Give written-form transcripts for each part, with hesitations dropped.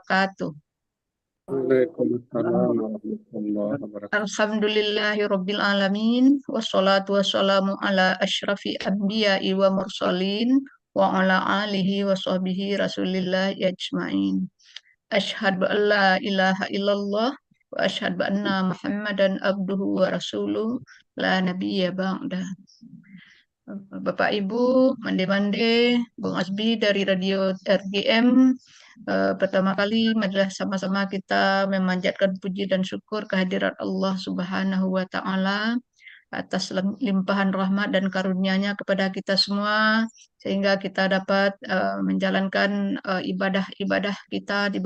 wabarakatuh. Waalaikumsalam warahmatullahi wabarakatuh. Alhamdulillahirabbil alamin wassalatu wassalamu ala asyrafil anbiya'i wa mursalin wa ala alihi wa sahbihi rasulillah ajmain. Asyhadu an la ilaha illallah wa asyhadu anna Muhammadan abduhu wa rasuluh la nabiyya ba'da. Bapak Ibu, mande-mande, Bung Asbi dari Radio RGM. Pertama kali marilah sama-sama kita memanjatkan puji dan syukur kehadirat Allah Subhanahu wa Ta'ala atas limpahan rahmat dan karunia-Nya kepada kita semua, sehingga kita dapat menjalankan ibadah-ibadah kita di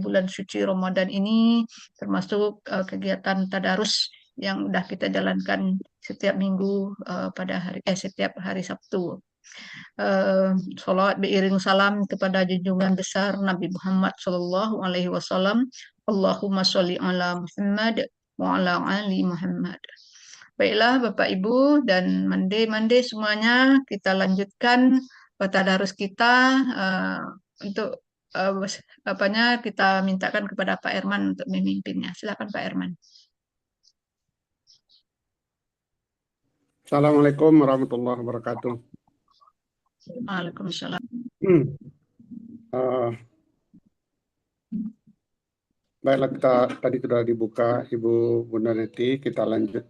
bulan suci Ramadan ini, termasuk kegiatan tadarus yang sudah kita jalankan setiap minggu setiap hari Sabtu. Salawat beriring salam kepada junjungan besar Nabi Muhammad Sallallahu Alaihi Wasallam. Allahumma sholli ala Muhammad wa ala ali Muhammad. Baiklah Bapak Ibu dan mande-mande semuanya, kita lanjutkan tadarus kita untuk kita mintakan kepada Pak Herman untuk memimpinnya. Silakan Pak Herman. Assalamualaikum warahmatullahi wabarakatuh. Waalaikumsalam. Baiklah, kita tadi sudah dibuka Ibu Bunda Neti, kita lanjut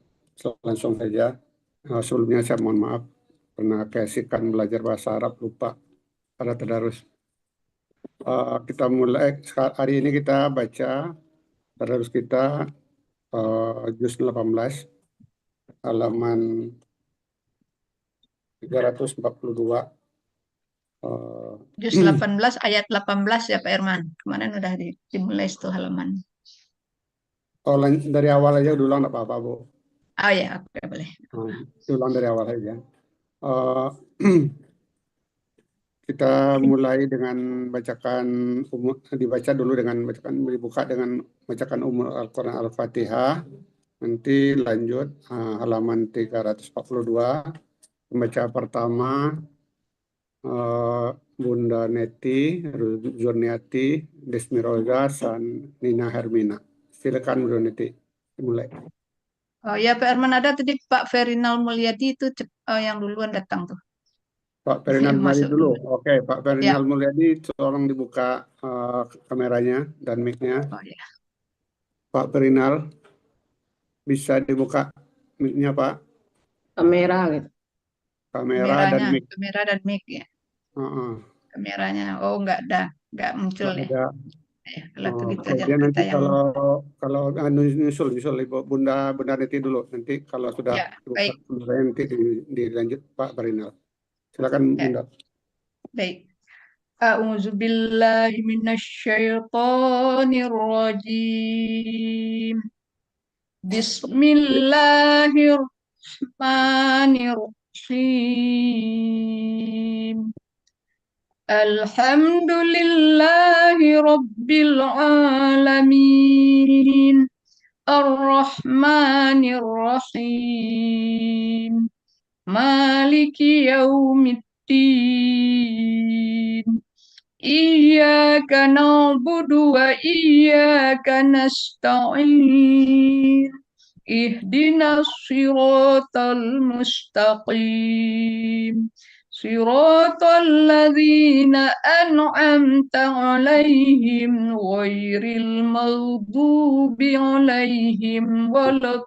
langsung saja. Sebelumnya saya mohon maaf pernah keasikan belajar bahasa Arab lupa pada tadarus. Kita mulai hari ini, kita baca tadarus kita juz 18 halaman 342. Juz 18 ayat 18 ya Pak Herman. Kemarin udah dimulai itu halaman. Oh, dari awal aja diulang, nggak apa-apa Bu. Oh ya, oke, boleh. Diulang dari awal aja. Kita mulai dengan bacakan dibuka dengan bacakan umum Al-Quran Al-Fatihah. Nanti lanjut halaman 342. Pembaca pertama Bunda Neti, Zurniati, Desmiroza, dan Nina Hermina. Silakan Bunda Neti, mulai. Oh ya Pak Herman, ada tadi Pak Ferinal Mulyadi itu yang duluan datang tuh. Pak Ferinal Mulyadi dulu. Oke, Pak Ferinal Ya. Mulyadi, tolong dibuka kameranya dan mic-nya. Oh ya. Pak Ferinal, bisa dibuka mic-nya Pak? Kamera gitu. Kamera dan mic. Kamera dan mic ya. Kameranya, nggak muncul Nggak ya. ada. Ya, kalau gitu aja Kemudian nanti kita yang kalau nyusul Ibu Bunda Neti dulu. Nanti kalau sudah ya, baik. nanti dilanjut Pak Ferinal. Silakan Ya. Bunda. Baik. A'udzubillahi minasyaitonirrajim. Bismillahirrahmanirrahim. Alhamdulillahi rabbil alamin. Ar-Rahmanir-Rahim. Maliki yaumiddin. Iyyaka na'budu wa iyyaka nasta'in. Ihdinas siratal mustaqim. Siratal ladzina an'amta 'alaihim ghairil maghdubi 'alaihim waladdallin.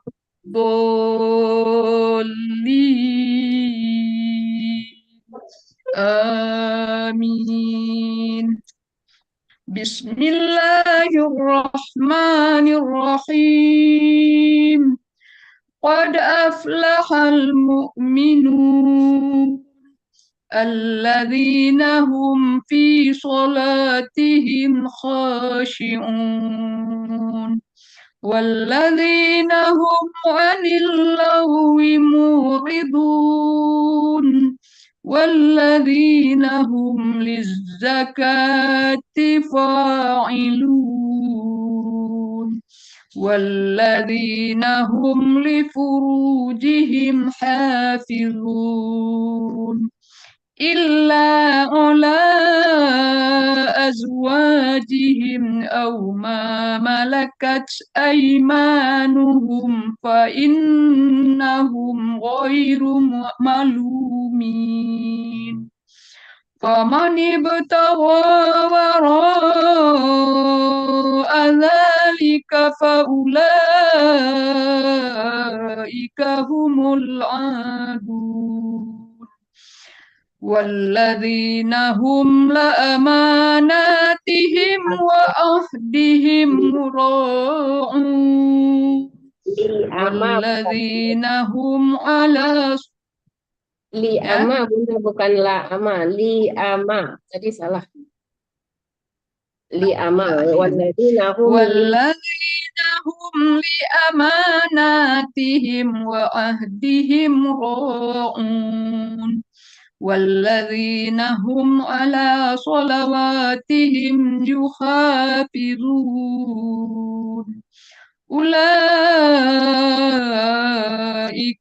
Amin. Bismillahirrahmanirrahim. Qad aflahal mu'minun alladzina hum fi salatihim khashi'un walladzina hum 'anil lagwi mu'ridun walladzina hum lizzakati fa'ilun walladzina hum li furujihim hafizun إلا على أزواجهم أو ما ملكت أيمانهم فإنهم غير ملومين فمن ابتغى وراء ذلك فأولئك هم العادون والذين هم لأماناتهم وعهدهم راعون Li ama, والذين هم على li ya ama bunda bukan la ama, li ama. Tadi salah. Li ama. ya Walladzina hum li والذين هم لأماناتهم وعهدهم راعون والذين هم على صلواتهم يحافظون أولئك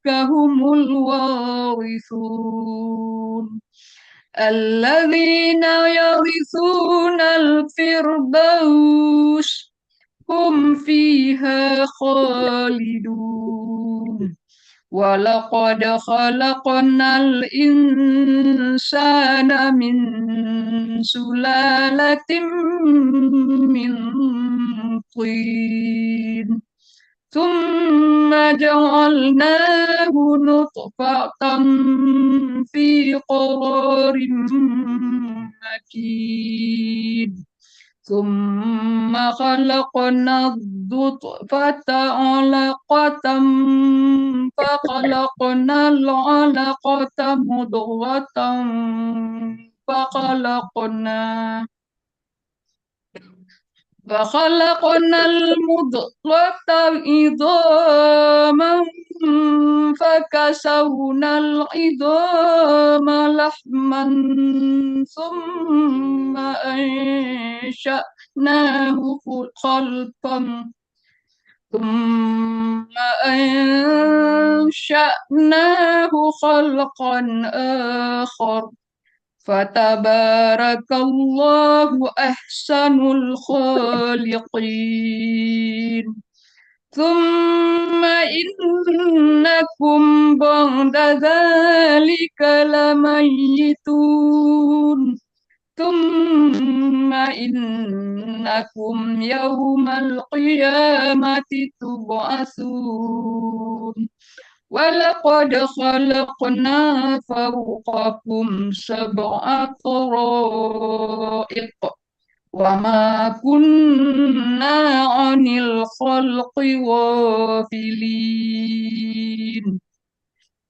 هم الوارثون الذين يرثون الفردوس هم فيها خالدون ولقد خلقنا الإنسان من سلالة من طين ثم جعلناه نطفة في قرار مكين ثم خلقنا الضغطة علقة فخلقنا العلقة مضغة فخلقنا المضغة عظاما فكسونا العظام لحما ثم أنشأناه خلقا آخر فتبارك الله أحسن الخالقين ثم إنكم بعد ذلك لميتون ثم إنكم يوم القيامة تبعثون ولقد خلقنا فوقكم سبع طرائق وما كنا عن الخلق غافلين.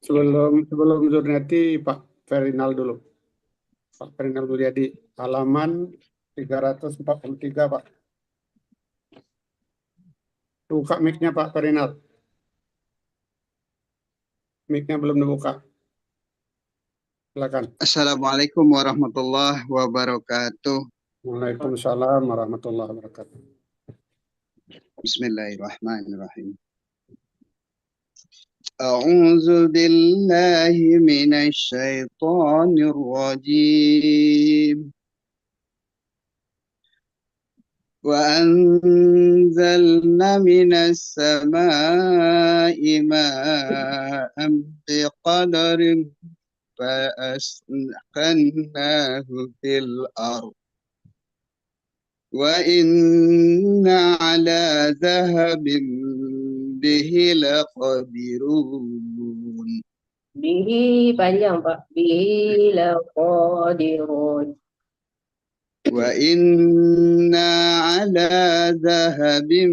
Sebelum Zurniati, Pak Ferinal dulu. Pak Ferinal Mulyadi, halaman 343, Pak. Buka mic-nya, Pak Ferinal. Mic-nya belum dibuka. Silakan. Assalamualaikum warahmatullahi wabarakatuh. Waalaikumsalam warahmatullahi wabarakatuh. Bismillahirrahmanirrahim. A'udzu billahi minasy syaithanir rajim. Wa anzalna minas samaa'i ma'an biqadarin fa'askannahu fil ardh wa inna ala zahabin bihi laqadirun. bihi panjang Pak. Bihi laqadirun. Wa inna ala zahabin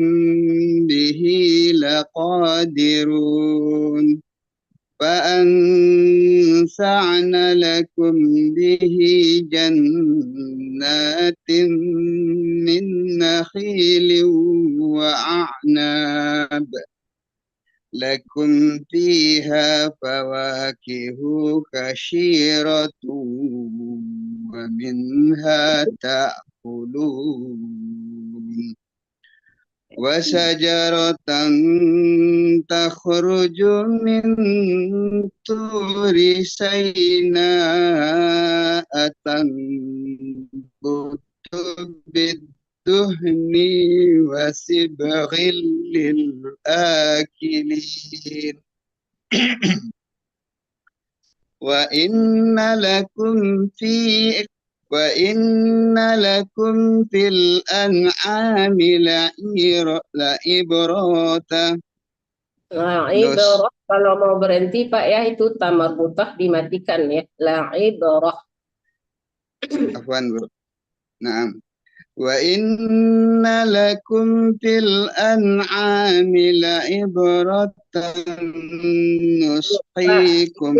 bihi laqadirun. فأنشأنا لكم به جنات من نخيل وأعناب لكم فيها فواكه كثيرة ومنها تأكلون وشجرة تخرج من طور سيناء تنبت بالدهن وصبغ للآكلين وإن لكم في الأنعام لعبرة La'ibrah, kalau mau berhenti Pak ya itu ta marbutah dimatikan ya. La'ibrah. Afwan Bu. Naam. Wa inna lakum fil an'ami la'ibratan nusqikum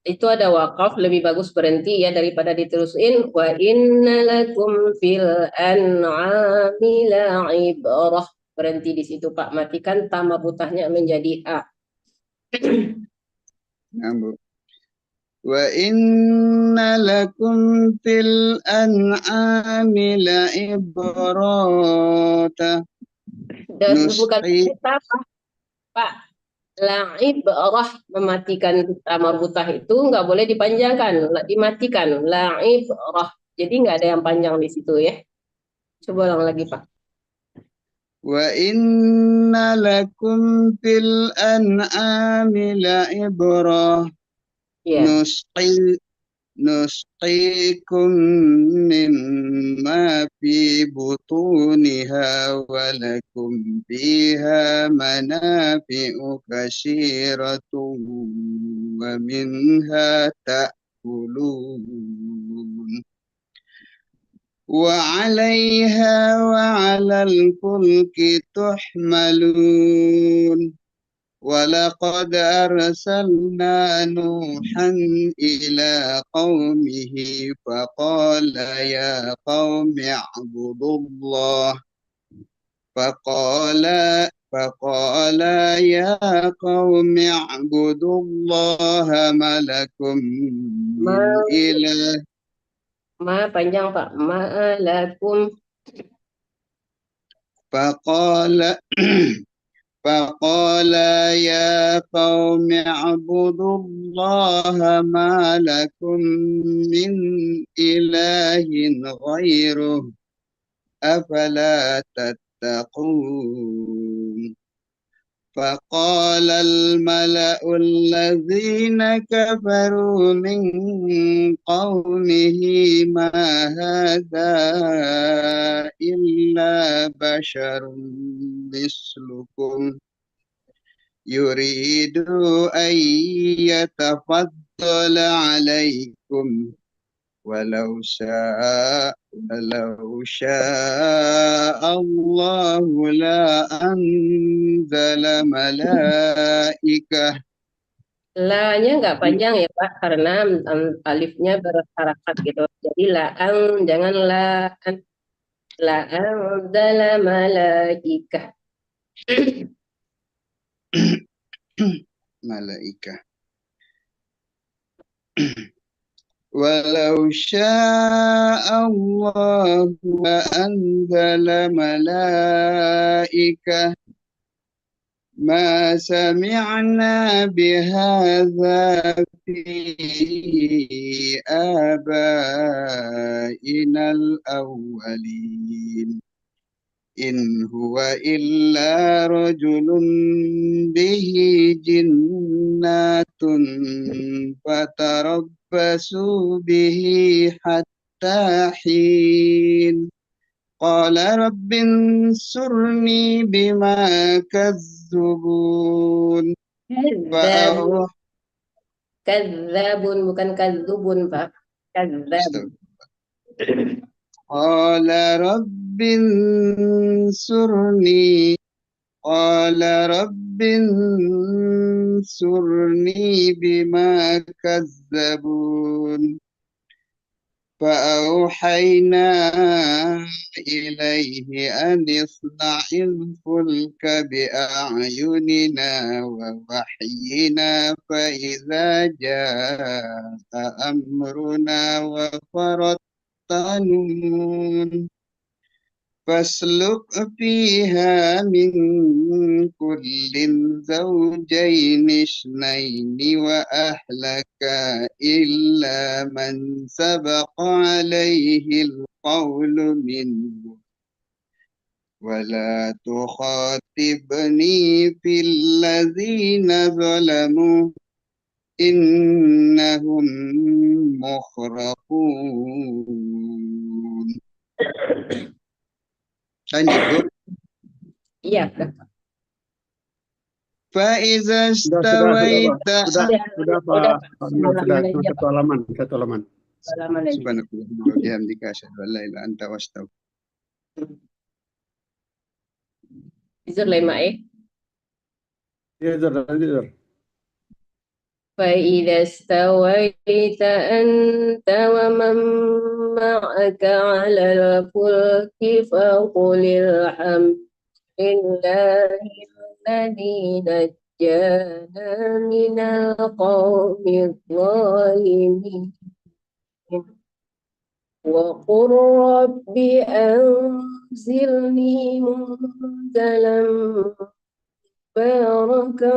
Itu ada wakaf, lebih bagus berhenti ya daripada diterusin. Wa inna lakum fil an'ami la'ibrah. Berhenti di situ Pak, matikan ta marbutahnya menjadi a. Naam Bu. Wa inna lakum fil an'ami la'ibratan Dan bukan nusqi kita Pak. La'ibrah, mematikan ta marbutah itu nggak boleh dipanjangkan, dimatikan. La'ibrah. Jadi nggak ada yang panjang di situ ya. Coba ulang lagi Pak. Wa inna lakum fil an'ami la'ibrah Ya. nusqikum mimma fi butuniha wa lakum fiha manafi'u katsiratun wa minha ta'kulun وعليها وعلى الفلك تحملون ولقد أرسلنا نوحا إلى قومه فقال يا قوم اعبدوا الله فقال يا قوم اعبدوا الله ما لكم من إله Panjang Pak. Ma'alakum. فقال يا قوم اعبدوا الله ما لكم من إله غيره أفلا تتقون فقال الملأ الذين كفروا من قومه ما هذا إلا بشر مثلكم يريد أن يتفضل عليكم ولو شاء الله لأنزل ملائكة. La-nya nggak panjang ya Pak, karena alifnya berharakat gitu. Jadi la'an, jangan la'an. La'anzala malaikah. Malaikah. Walau syaa Allah anzala malaikah ma sami'na bihadza fi abaina al-awwalin in huwa illa rajulun bihi jinnatun fatarabbasu bihi hatta hin qala rabbin surni bima kazzubun Kadzabun. Kadzabun, bukan kadzubun Pak. Kadzab. qala rabbin surni bima kazzabun فأوحينا إليه أن اصنع الفلك بأعيننا ووحينا فإذا جاء أمرنا وفرت النون فاسلك فيها من كل زوجين اثنين وأهلك إلا من سبق عليه القول منهم ولا تخاطبني في الذين ظلموا إنهم مغرقون. Lanjut, Bu. Iya, فإذا Sudah, استويت Pak. Sudah, udah, Pak. Sudah, cuma Pak. satu halaman, satu halaman. Halaman aja. Subhanakallahumma wa bihamdika asyhadu an la ilaha illa anta astaghfiruka. Jujur lah, Mak, ya. Iya, Zur, lanjut, Zur. فإذا استويت أنت ومن معك على الفلك فقل الحمد لله الذي نجانا من القوم الظالمين وقل رب أنزلني منزلا مباركا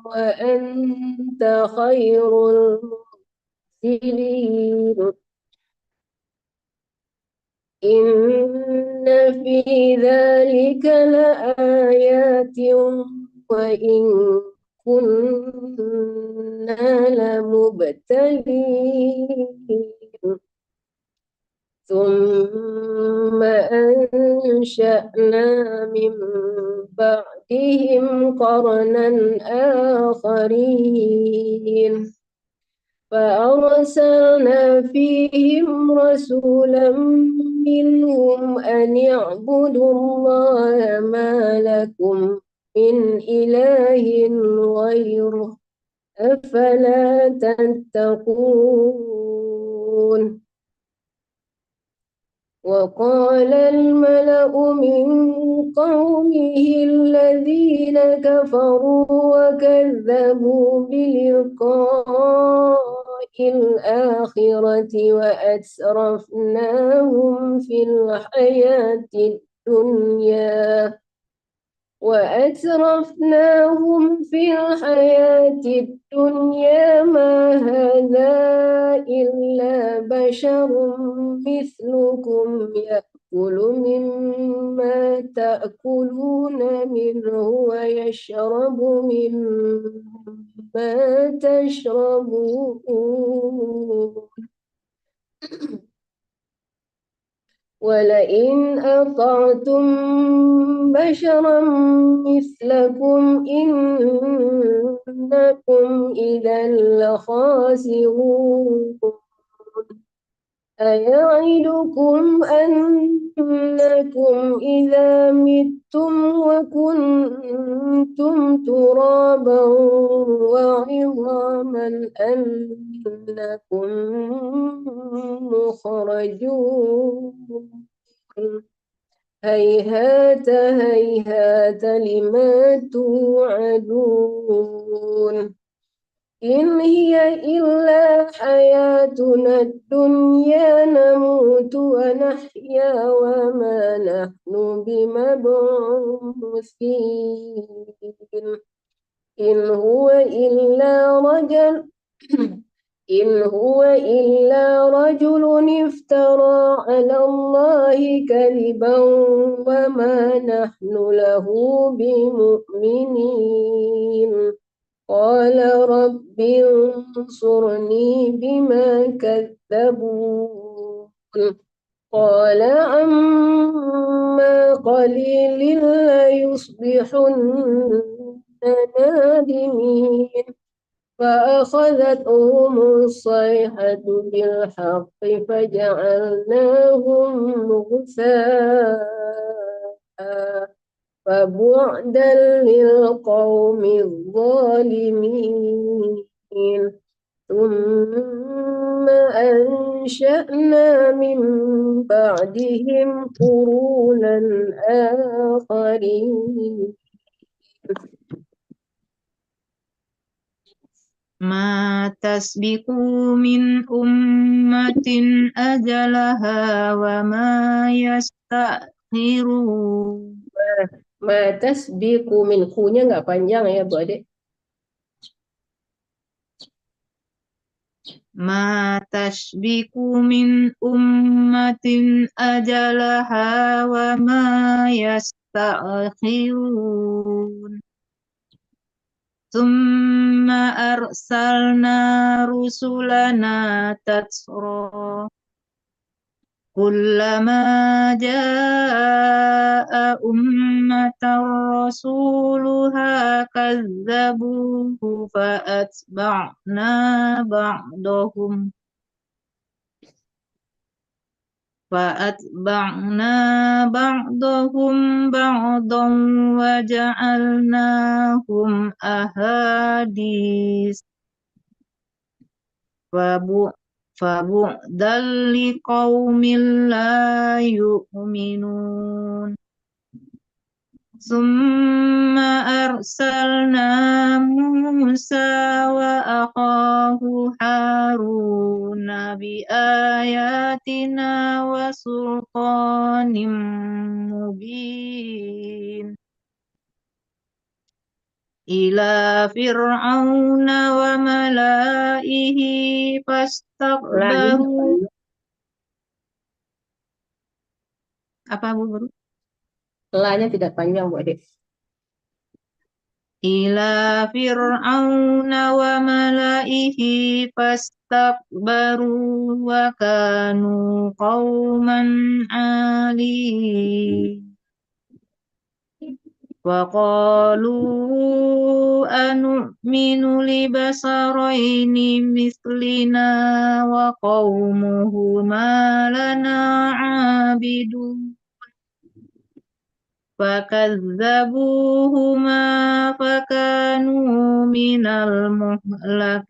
وأنت خير المرسلين إن في ذلك لآيات وإن كنا لمبتلين ثم أنشأنا من بعدهم قرنا آخرين فأرسلنا فيهم رسولا منهم أن اعبدوا الله ما لكم من إله غيره أفلا تتقون وقال الملأ من قومه الذين كفروا وكذبوا بلقاء الآخرة وأترفناهم في الحياة الدنيا ما هذا إلا بشر مثلكم يأكل مما تأكلون منه ويشرب مما تشربون ولئن أطعتم بشرا مثلكم إنكم إذا لخاسرون أيعدكم أنكم إذا متم وكنتم ترابا وعظاما أنكم مخرجون هيهات هيهات لما توعدون إن هي إلا حياتنا الدنيا نموت ونحيا وما نحن بمبعوثين إن هو إلا رجل افترى على الله كذبا وما نحن له بمؤمنين قال رب انصرني بما كذبون قال عما قليل ليصبحن نادمين فأخذتهم الصيحة بالحق فجعلناهم غثاء فبعدا للقوم الظالمين ثم أنشأنا من بعدهم قرونا آخرين ما تسبق من أمة أجلها وما tastakhirun. Ma tasbiqu min ku-nya nggak panjang ya Bu Ade. Ma tasbiqu min ummatin ajalaha wa ma yasta'khirun. Tsumma arsalna rusulana tatsra. Kullama jaa ummatan rasuluha kazzabuhu fa'atba'na ba'dahum ba'dan wa ja'alnahum ahadis fabu'dan liqaumin la yu'minun. Summa arsalna Musa wa akhahu Haruna bi ayatina wa sultanim mubin ila fir'auna wa malaihi fastakbaru. Apa Bu Guru? La-nya tidak panjang Bu Ade. Ila fir'auna wa malaihi fastakbaru wa kanu qauman alin. Wa qalu anu'minu li basaraini mislina wa qaumuhuma lana abidun. Fakazzabuhuma fakanu minal muhlakin.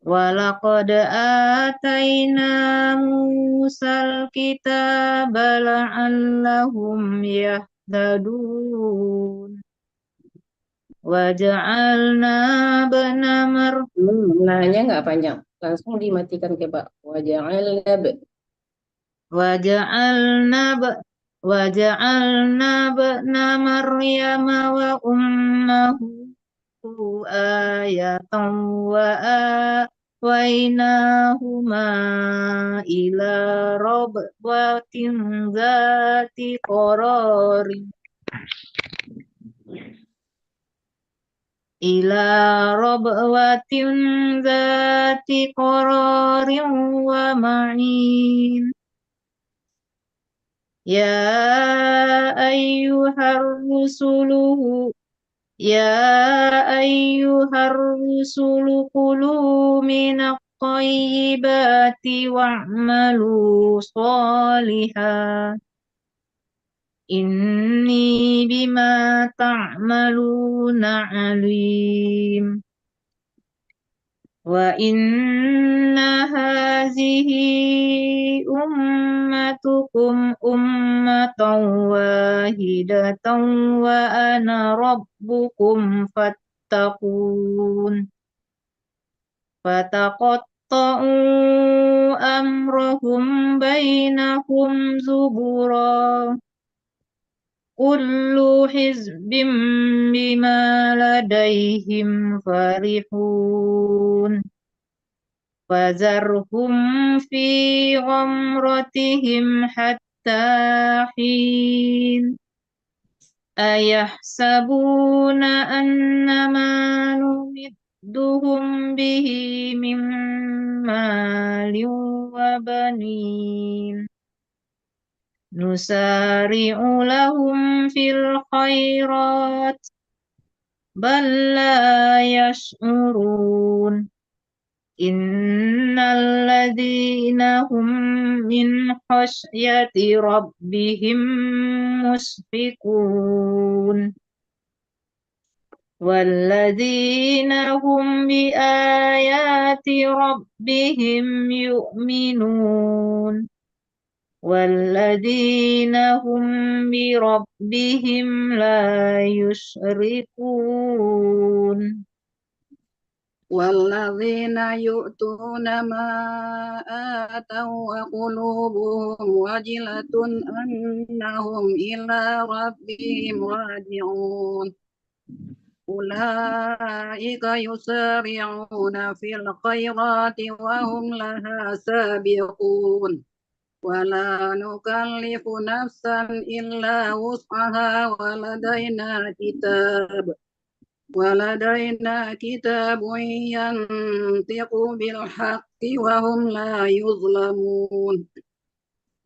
Walaqad atayna Musal kitaba la'allahum yahtadun. Waja'alna bana La-nya nggak panjang. Langsung dimatikan ke Pak. Waja'alna bana Maryama wa ummahu ayatan wa awaynahuma ila rabwatin zati qararin wa ma'in. Ya ayyuhar rusulu kulu minat thayyibati wa'malu sholihan. Inni bima ta'maluna alim. Wa inna hazihi ummatukum ummatan wahidatan wa ana rabbukum fattaqun. Fataqatta'u amrahum bainahum zubura. Kullu hizbim bima ladaihim farihun. Fazarhum fi ghamratihim hatta hin. Ayahsabuna annama numidduhum bihi min malin wa banin. Nusari'u lahum fil khairat bal la yash'urun. Innal ladzina hum min khasyati rabbihim musfiqun. Walladzina hum bi ayati rabbihim yu'minun. Walladzina hum bi rabbihim la yusyrikun. والذين يؤتون ما آتوا وقلوبهم وجلة أنهم إلى ربهم راجعون أولئك يسارعون في الخيرات وهم لها سابقون ولا نكلف نفسا إلا وسعها ولدينا كتاب ينطق بالحق وهم لا يظلمون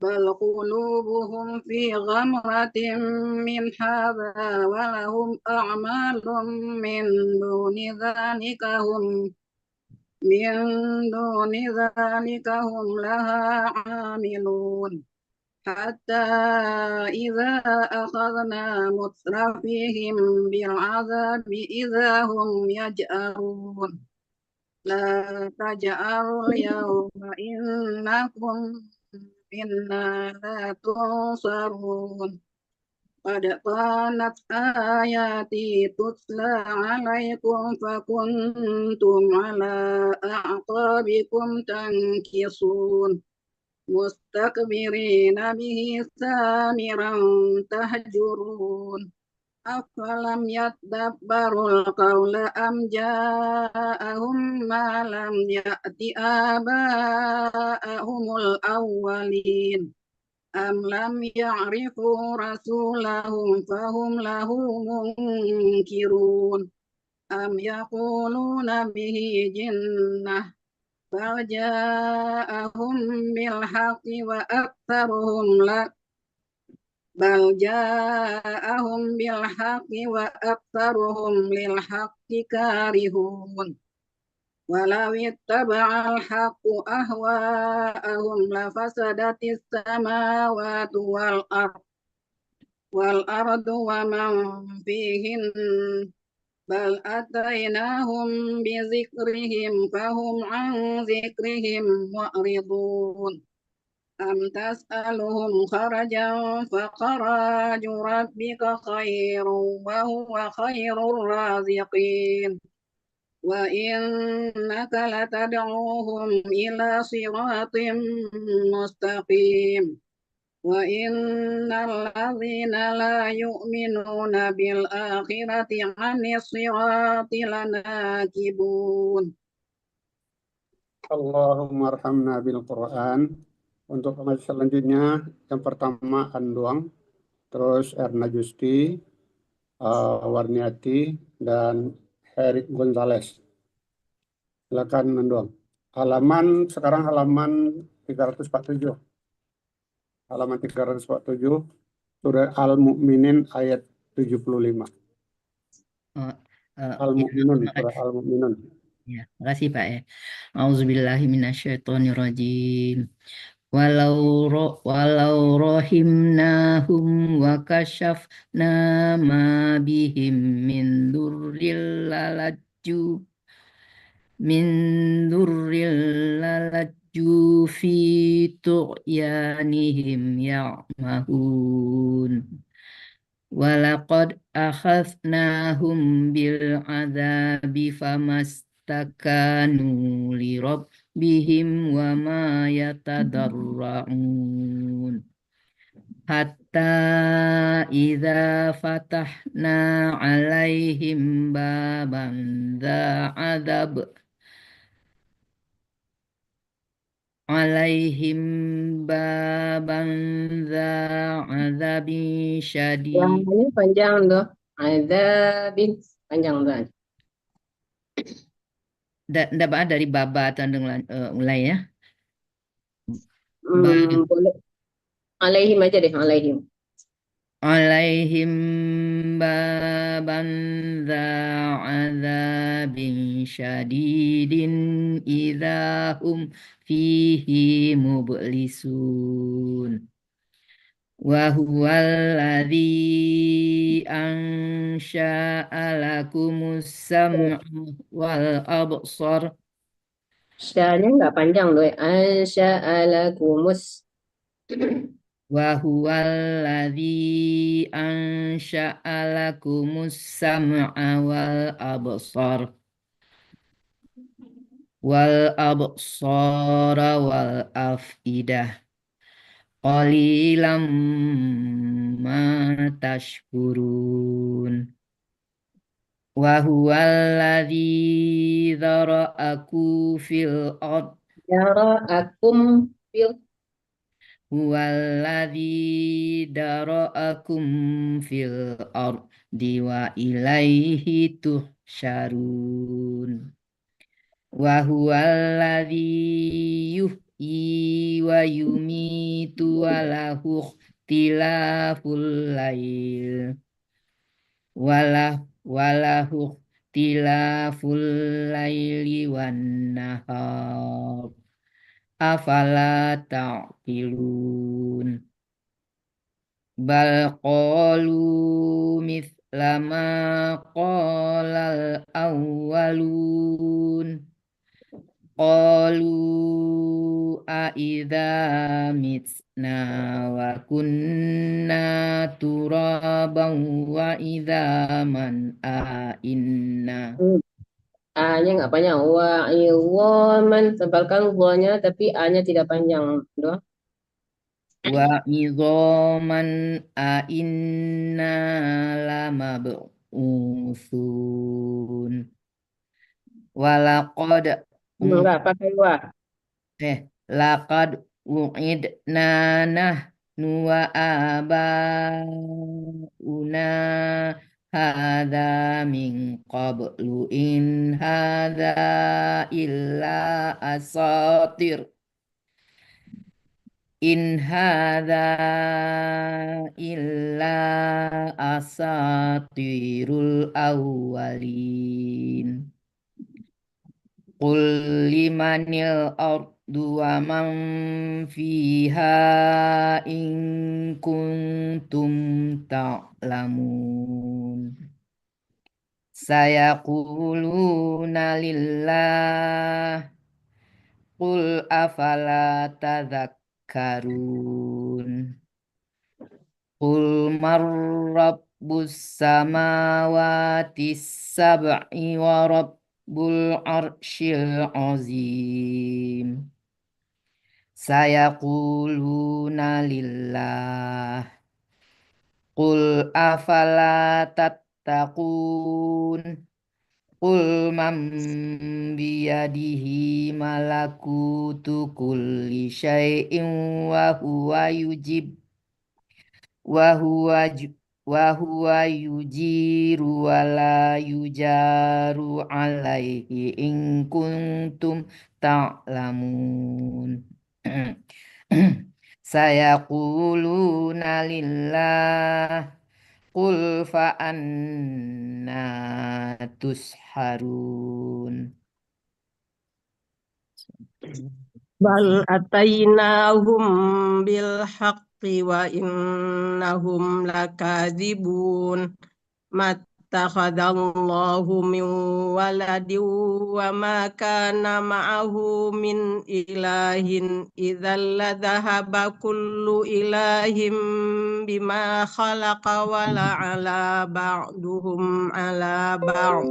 بل قلوبهم في غمرة من هذا ولهم أعمال من دون ذلك هم لها عاملون حتى إذا أخذنا مترفيهم بالعذاب إذا هم يجأرون لا تجأروا اليوم إنكم منا لا تنصرون قد كانت آياتي تتلى عليكم فكنتم على أعقابكم تنكصون مستكبرين به سامرا تهجرون أفلم يتدبروا القول أم جاءهم ما لم يأت آباءهم الأولين أم لم يعرفوا رسولهم فهم له منكرون أم يقولون به جنة بل جاءهم بالحق وأكثرهم للحق كارهون ولو اتبع الحق أهواءهم لفسدت السماوات والأرض ومن فيهن بل أتيناهم بذكرهم فهم عن ذكرهم معرضون أم تسألهم خرجا فخراج ربك خير وهو خير الرازقين وإنك لتدعوهم إلى صراط مستقيم وإن الذين لا يؤمنون بالآخرة عن الصراط لناكبون. Allahumma arhamna bil Quran. Untuk remaja selanjutnya, yang pertama Anduang, terus Erna Justi, Warniati, dan Herik Gonzales. Silakan Anduang. Sekarang halaman 347. Halaman 347, surah Al-Mu'minin ayat 75. Al-Mu'minun, surah Al-Mu'minun. Ya, makasih Pak ya. Auzubillahi minasyaitonirrajim. Walau rahimnahum wa kashafna ma bihim min durrillalajju fi tu'yanihim ya'mahun. Walaqad akhadnahum bil adzabi famastakanu li rabbihim wa ma yatadarra'un hatta idza fatahna alaihim baban dza azabin syadid. Yang ini panjang tuh. Azabin panjang banget. Dapat dari baba atau mulai ya. Boleh. Alaihim aja deh, alaihim. Alaihim baban azabin syadidin idahum fihi mublisun. Wa huwal ladzi ansha'a lakumus sam'a wal absar. Syahnya nggak panjang loh. Ansya'alakumus. Wa huwal ladzi ansha'a lakumus sam'a wal absar. wal absara wal afidah qalilam ma tashkurun. Wa huwallazi dzara'akum fil ard Yara'akum fil huwallazi dzara'akum fil ardi wa ilaihi tuhsyarun. Wa huwallazi yuhyi wa yumitu wa lahu ikhtilaful lail walahu ikhtilaful laili wan nahar afala ta'qilun. Bal qalu mithla ma qalal awwalun qalu a'idza mitna wa kunna turaban wa idzaman inna. A-nya nggak panjang. Wa idhaman, tebalkan gua-nya tapi A-nya tidak panjang. Doa. Wa idzaman inna lamab'utsun. Walaqad Enggak pakai wa. laqad u'idna nahnu wa abauna hadza min qablu in hadza illa asatir in hadza illa asatirul awwalin. Qul limanil ardu wa man fiha in kuntum ta'lamun. Sayaquluna lillah. Qul afala tadhakkarun. Qul man rabbus samawati sab'i wa rabbul arsyil azim. Sayaquluna lillah. Qul afala tattaqun. Qul man biyadihi malakutu kulli syai'in wa huwa yujiru wa la yujaru alaihi in kuntum ta'lamun. Sayaquluna lillah. Qul fa anna tusharun. Bal atainahum bil haqqi wa innahum lakadzibun. Mattakhadallahu min waladin wa ma kana ma'ahu min ilahin idzal ladhahaba kullu ilahin bima khalaqa wa la'ala ba'duhum ala ba'd.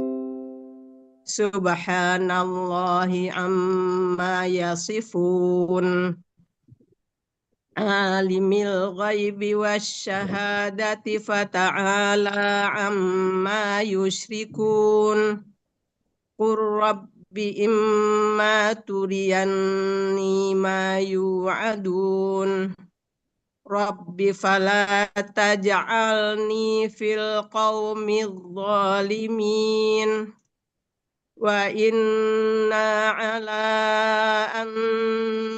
Subhanallahi amma yasifun. Alimil ghaibi wasyahadati fata'ala amma yushrikun. Qur rabbi imma turiyanni ma yu'adun. Rabbi fala taj'alni fil qawmi dhalimin. Wa inna ala an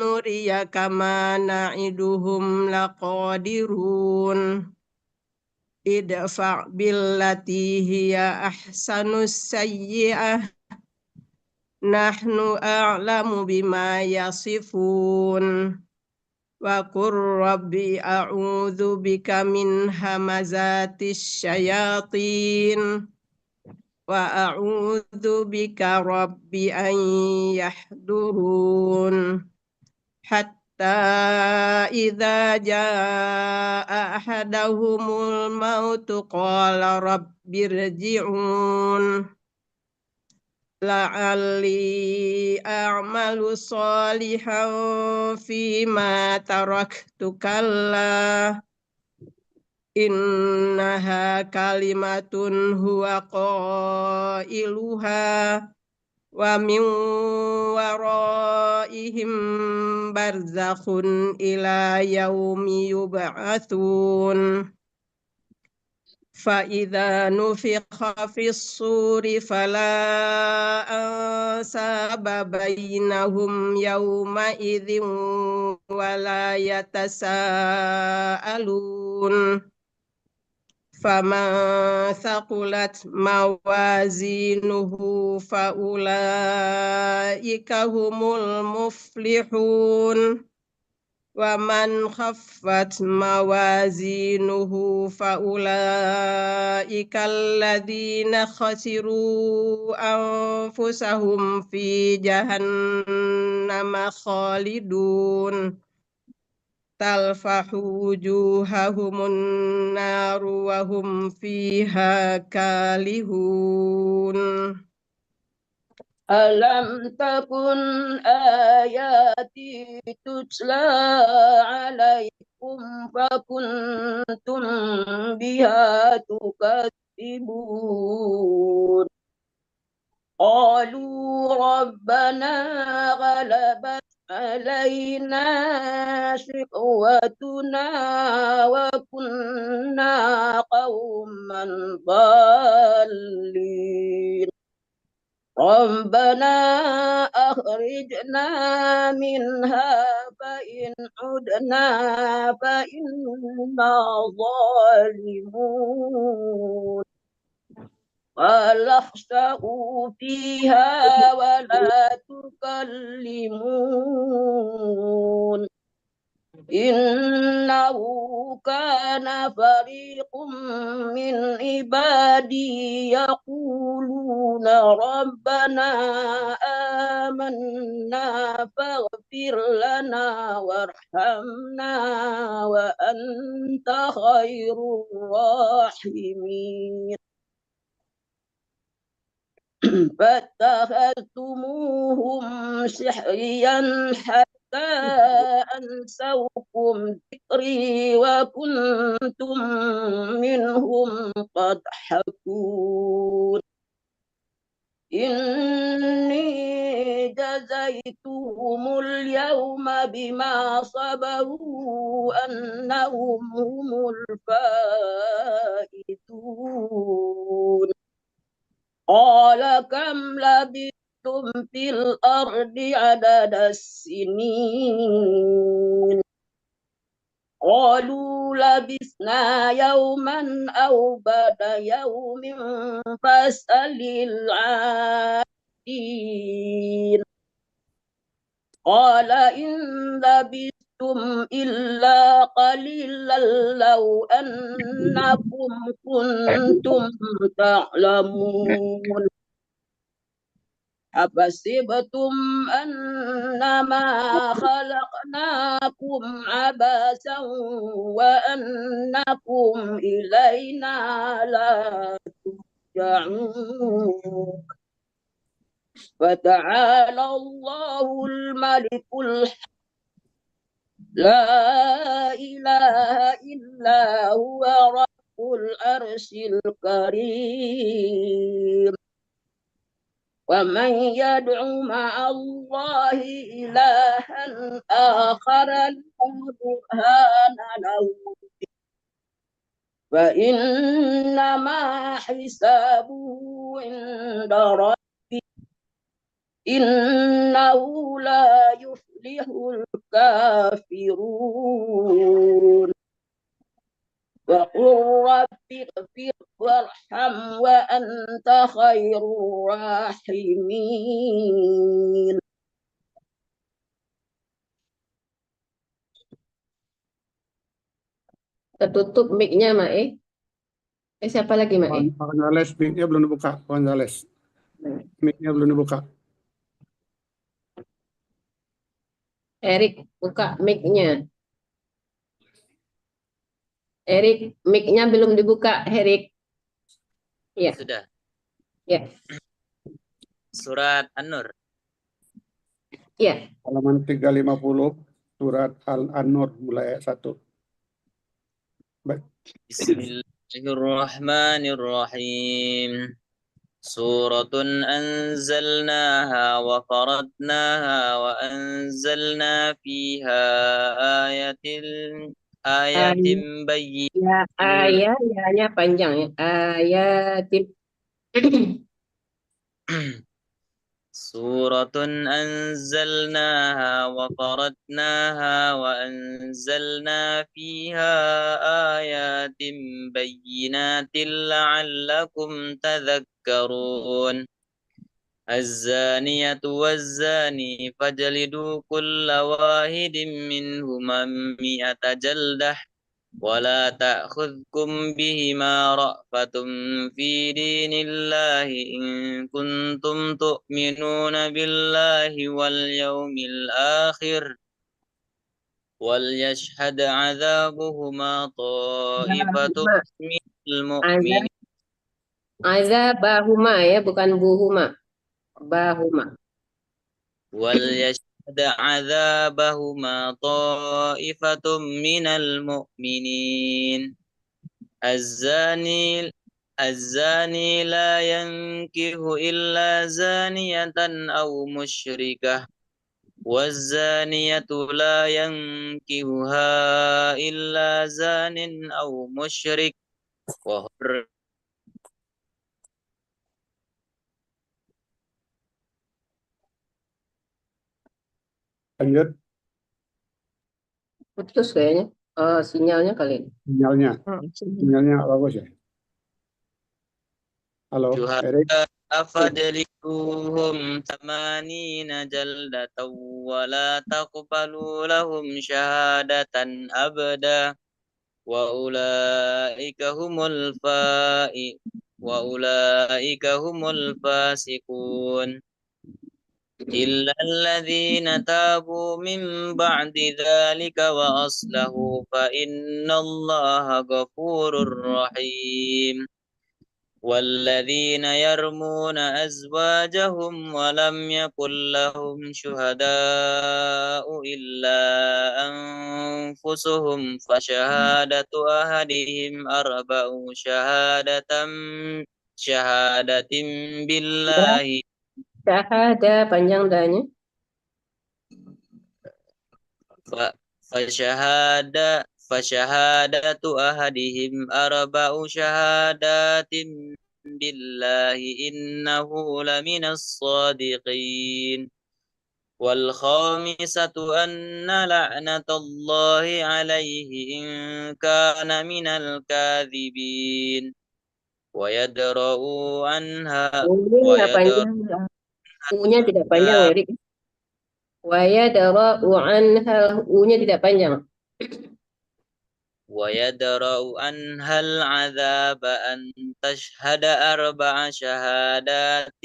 nuriyaka ma na'iduhum laqadirun. Idfa' billati hiya ahsanus sayyi'ah. Nahnu a'lamu bima yasifun. Wa qur rabbi a'udzu bika min hamazatis syayatin. Wa a'udzu bika rabbi an yahdurun. Hatta idza jaa ahadahumul mautu qala rabbirji'un. la'alli a'malu sholihan fima taraktu kalla innaha kalimatun huwa qailuha wa min waraihim barzakhun ila yaumi yub'atsun فإذا نفخ في الصور فلا أنساب بينهم يومئذ ولا يتساءلون فمن ثقلت موازينه فأولئك هم المفلحون ومن خفت موازينه فأولئك الذين خسروا أنفسهم في جهنم خالدون تلفح وجوههم النار وهم فيها كالهون ألم تكن آياتي تتلى عليكم فكنتم بها تكذبون قالوا ربنا غلبت علينا شقوتنا وكنا قوما ضالين ربنا أخرجنا منها فإن عدنا فإنا ظالمون قال اخسئوا فيها ولا تكلمون إنه كان فريق من عبادي يقولون ربنا آمنا فاغفر لنا وارحمنا وأنت خير الراحمين فاتخذتموهم سحريا حتى أنسوكم ذكري وكنتم منهم تضحكون إني جزيتهم اليوم بما صبروا أنهم هم الفائزون قال كم لبثتم في الأرض عدد السنين قالوا لبثنا يوما أو بعد يوم فاسأل العادين قال إن لبثتم إلا قليلا لو أنكم كنتم تعلمون أفحسبتم أنما خلقناكم عبثا وأنكم إلينا لا ترجعون فتعالى الله الملك الحق لا إله إلا هو رب العرش الكريم ومن يدع مع الله إلها آخر لا برهان له فإنما حسابه عند ربه إنه لا يفلح الكافرون وقل رب اغفر وارحم وأنت خير الراحمين. Tertutup mic-nya, Mae. Siapa lagi, Mae? Gonzales, mic-nya belum dibuka. Gonzales, mic-nya belum dibuka. Erik, buka mic-nya. Erik, mic-nya belum dibuka, Erik. Ya. Sudah. Ya. surat An-Nur. Ya, Halaman 350 surat Al-An-Nur mulai ayat 1. Baik. Bismillahirrahmanirrahim. Suratun anzalnaha wa faradnaha wa anzalna fiha ayatin ya ayatnya panjang ya. Ayatim. Suratun anzalnaha wa faradnaha wa anzalna fiha ayatin bayyinatin la'allakum tadhakkarun. الزانية والزاني فاجلدوا كل واحد منهما 100 جلدة ولا تأخذكم بهما رأفة في دين الله إن كنتم تؤمنون بالله واليوم الآخر وليشهد عذابهما طائفة من المؤمنين. Azabahuma ya, bukan buhuma. Bahuma. وليشهد عذابهما طائفة من المؤمنين. الزاني لا ينكح إلا زانية أو مشركة والزانية لا ينكحها إلا زان أو مشرك وحر Lanjut Putus kayaknya. Sinyalnya kali. sinyalnya. Sinyalnya nggak bagus ya. Halo, Erik. فاجلدوهم 80 جلدة ولا تقبلوا لهم شهادة أبدا وأولئك هم الفاسقون إلا الذين تابوا من بعد ذلك وأصلحوا فإن الله غفور رحيم. والذين يرمون أزواجهم ولم يكن لهم شهداء إلا أنفسهم فشهادة أحدهم 4 شهادة بالله Syahada panjang dahnya. فشهادة أحدهم 4 شهادات بالله إنه لمن الصادقين والخامسة أن لعنة الله عليه إن كان من الكاذبين ويدرأ عنها U-nya tidak panjang, Erik. Wayadara'u anha, U-nya tidak panjang. ويدرأ عنها العذاب أن تشهد 4 شهادات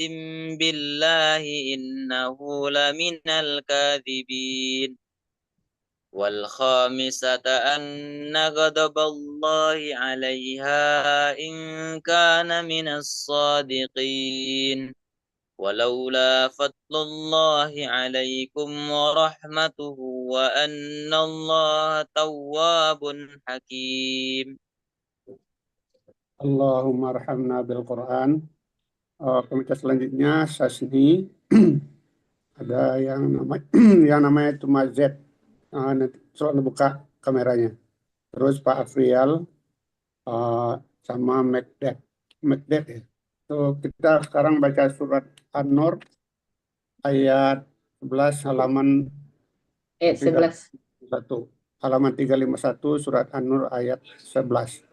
بالله إنه لمن الكاذبين والخامسة أن غضب الله عليها إن كان من الصادقين ولولا فضل الله عليكم ورحمته وأن الله تواب حكيم. Allahumma arhamna bil Quran. Pembaca selanjutnya Sasni. Ada yang namanya cuma Z. Nanti soal buka kameranya. Terus Pak Afrial sama Macdet ya. So, kita sekarang baca surat An-Nur ayat 11 halaman 11. 1. Halaman 351 surat An-Nur ayat 11.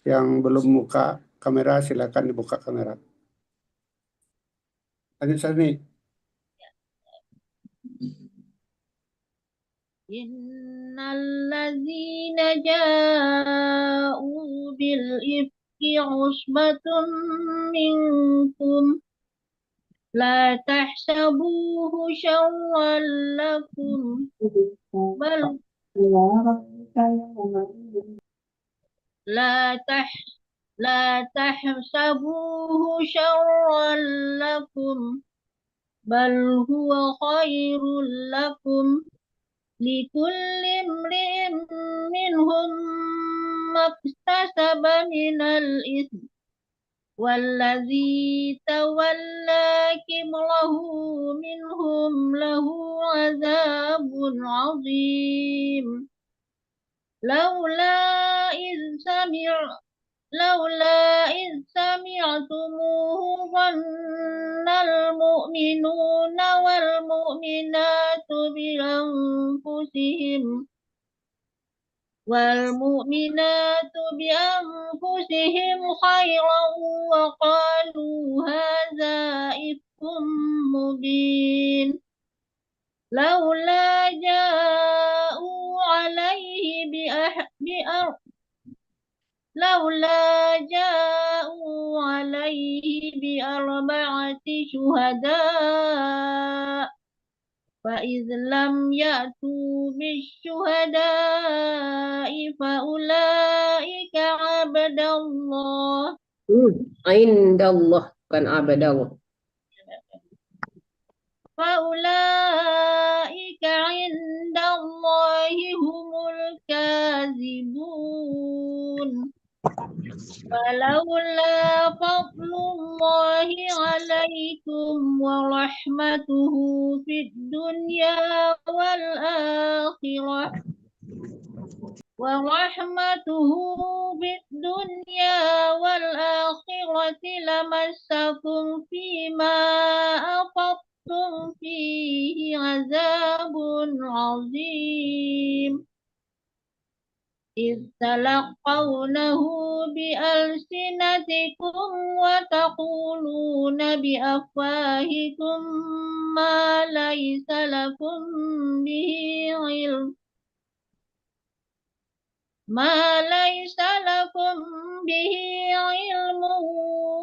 Yang belum buka kamera silakan dibuka kamera. Lanjut Sasni. Innalladzina ja'u bil ifki usbatun minkum la tahsabuhu syarran lakum bal la tahsabuhu syarran lakum بل هو خير لكم لكل امرئ منهم ما اكتسب من الإثم والذي تولى كبره منهم له عذاب عظيم لولا إذ سمعتموه ظن المؤمنون والمؤمنات بأنفسهم خيرا وقالوا هذا إفك مبين لولا جاءوا عليه بأربعة شهداء فإذ لم يأتوا بالشهداء فأولئك عند الله Indallah, bukan abadallah. فأولئك عند الله هم الكاذبون ولولا فضل الله عليكم ورحمته في الدنيا والآخرة لمسكم فيما أفضتم فيه عذاب عظيم إذ تلقونه بألسنتكم وتقولون بأفواهكم ما ليس لكم به علم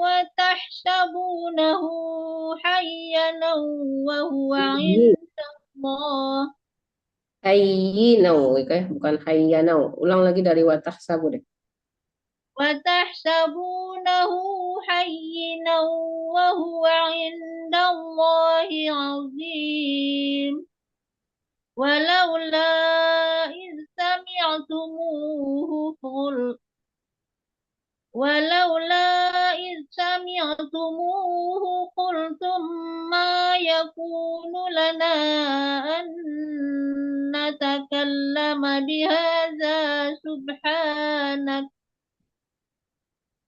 وتحسبونه هينا وهو عند الله Hayyinau, bukan hayyanau. Ulang lagi dari watahsabu deh. وتحسبونه هينا وهو عند الله عظيم ولولا إذ سمعتموه قلتم ما يكون لنا أن نتكلم بهذا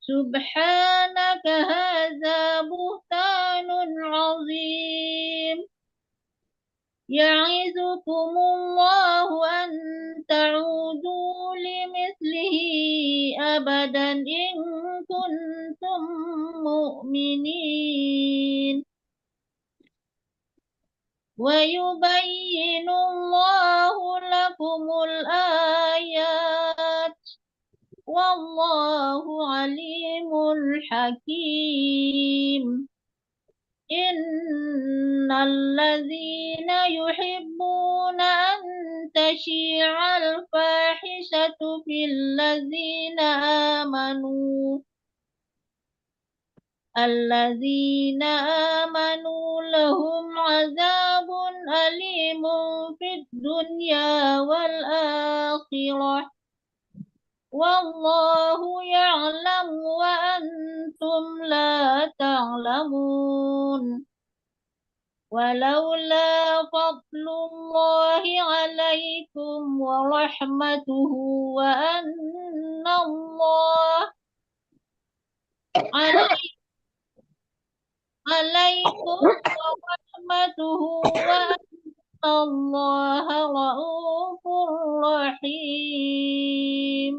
سبحانك هذا بهتان عظيم يعظكم الله أن تعودوا لمثله أبدا إن كنتم مؤمنين ويبين الله لكم الآيات والله عليم حكيم إن الذين يحبون أن تشيع الفاحشة في الذين آمنوا لهم عذاب أليم في الدنيا والآخرة والله يعلم وأنتم لا تعلمون ولولا فضل الله عليكم ورحمته وأن الله عليكم ورحمته وأن الله رؤوف رحيم.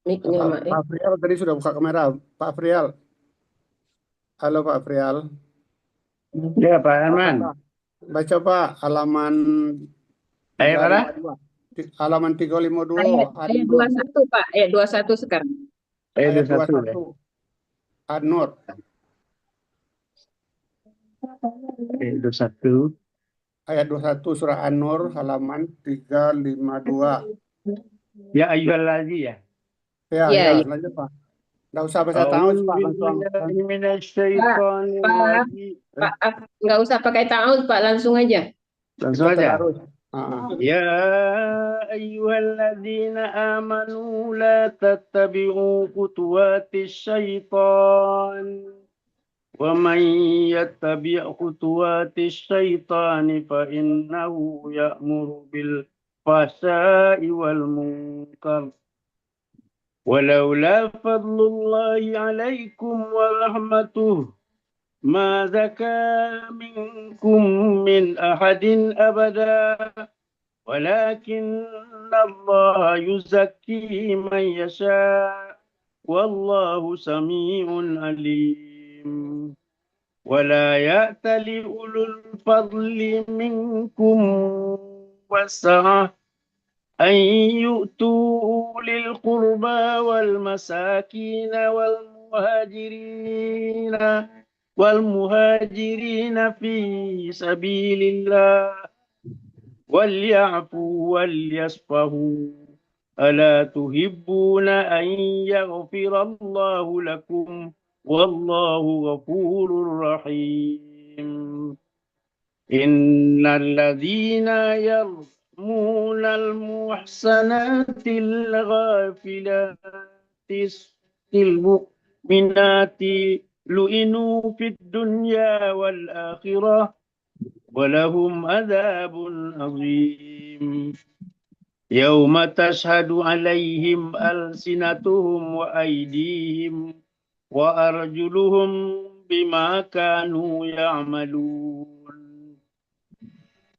Mic-nya Mak. Pak Afrial tadi sudah buka kamera. Pak Afrial. Halo Pak Afrial. Ya Pak Arman. Baca Pak halaman Ayat mana? halaman 352. Ayat 21 Pak, ayat 21 sekarang. Ayat 21 ya. 21. An-Nur. Ayat 21. Ayat 21 surah An-Nur halaman 352. Ya ayyuhallazina ya. Ya, Ya, ya. lanjut Pak. Nggak usah baca ta'awudz أعوذ Pak, langsung. بالله من Pak, الشيطان Pak, الرجيم. Pak, nggak usah pakai ta'awudz, Pak, langsung aja. Langsung Kita aja. tadarus. Ah, يا أيها الذين آمنوا لا تتبعوا خطوات الشيطان ومن يتبع خطوات الشيطان فإنه يأمر بالفحشاء والمنكر ولولا فضل الله عليكم ورحمته ما زكى منكم من أحد أبدا ولكن الله يزكي من يشاء والله سميع عليم ولا يأتل أولو الفضل منكم والسعة أن يؤتوا أولي القربى والمساكين والمهاجرين في سبيل الله وليعفوا وليصفحوا ألا تحبون أن يغفر الله لكم والله غفور رحيم إن الذين يرمون المحصنات الغافلات المؤمنات لئنوا في الدنيا والآخرة ولهم عذاب عظيم يوم تشهد عليهم ألسنتهم وأيديهم وأرجلهم بما كانوا يعملون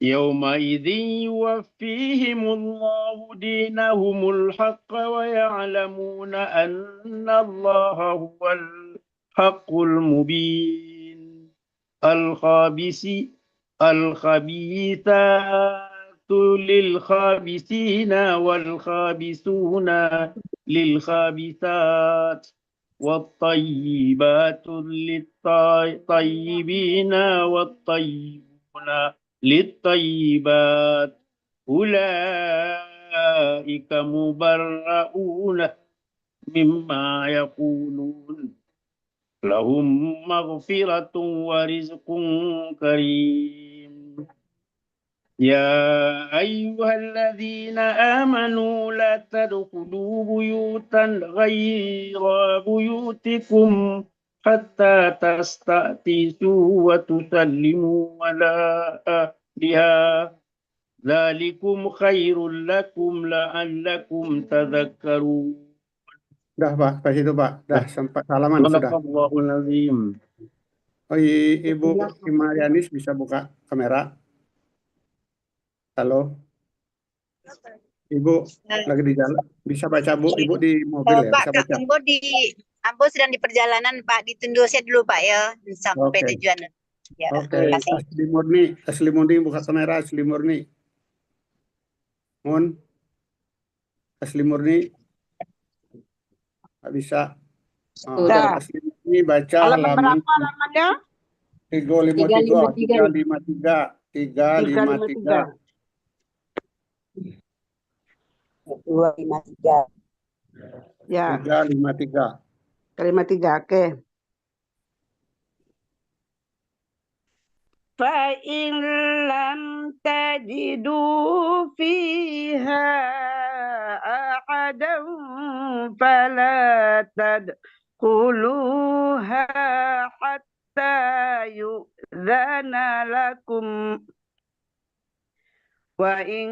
يومئذ يوفيهم الله دينهم الحق ويعلمون أن الله هو الحق المبين الخبيثات للخابثين والخابثون للخابثات والطيبات للطيبين والطيبون للطيبات أولئك مبرؤون مما يقولون لهم مغفرة ورزق كريم يا أيها الذين آمنوا لا تدخلوا بيوتا غير بيوتكم حتى تستأنسوا وتسلموا على أهلها ذلكم خير لكم لعلكم تذكرون. Dah Pak, pas itu Pak. Dah sempat salaman sudah. Sadaqallahul azim. Oh, Ibu Imarianis bisa buka kamera. Halo, Ibu lagi di jalan. Bisa baca Bu? Ibu di mobil ya? Pak, Bisa baca? Ambo sedang di perjalanan Pak, ditunda saya dulu Pak ya sampai Oke. tujuan. Ya, Oke, terima kasih. Asli Murni buka kamera, Asli Murni. Mun, Asli Murni. Nggak bisa. Oh, Udah. Asli Murni baca halaman 353. 353. 253. Ya. 353. 353, oke. فَإِنْ لَمْ تَجِدُوا فِيهَا أَحَدًا فَلَا تَدْخُلُوهَا حَتَّى يُؤْذَنَ لَكُمْ وَإِنْ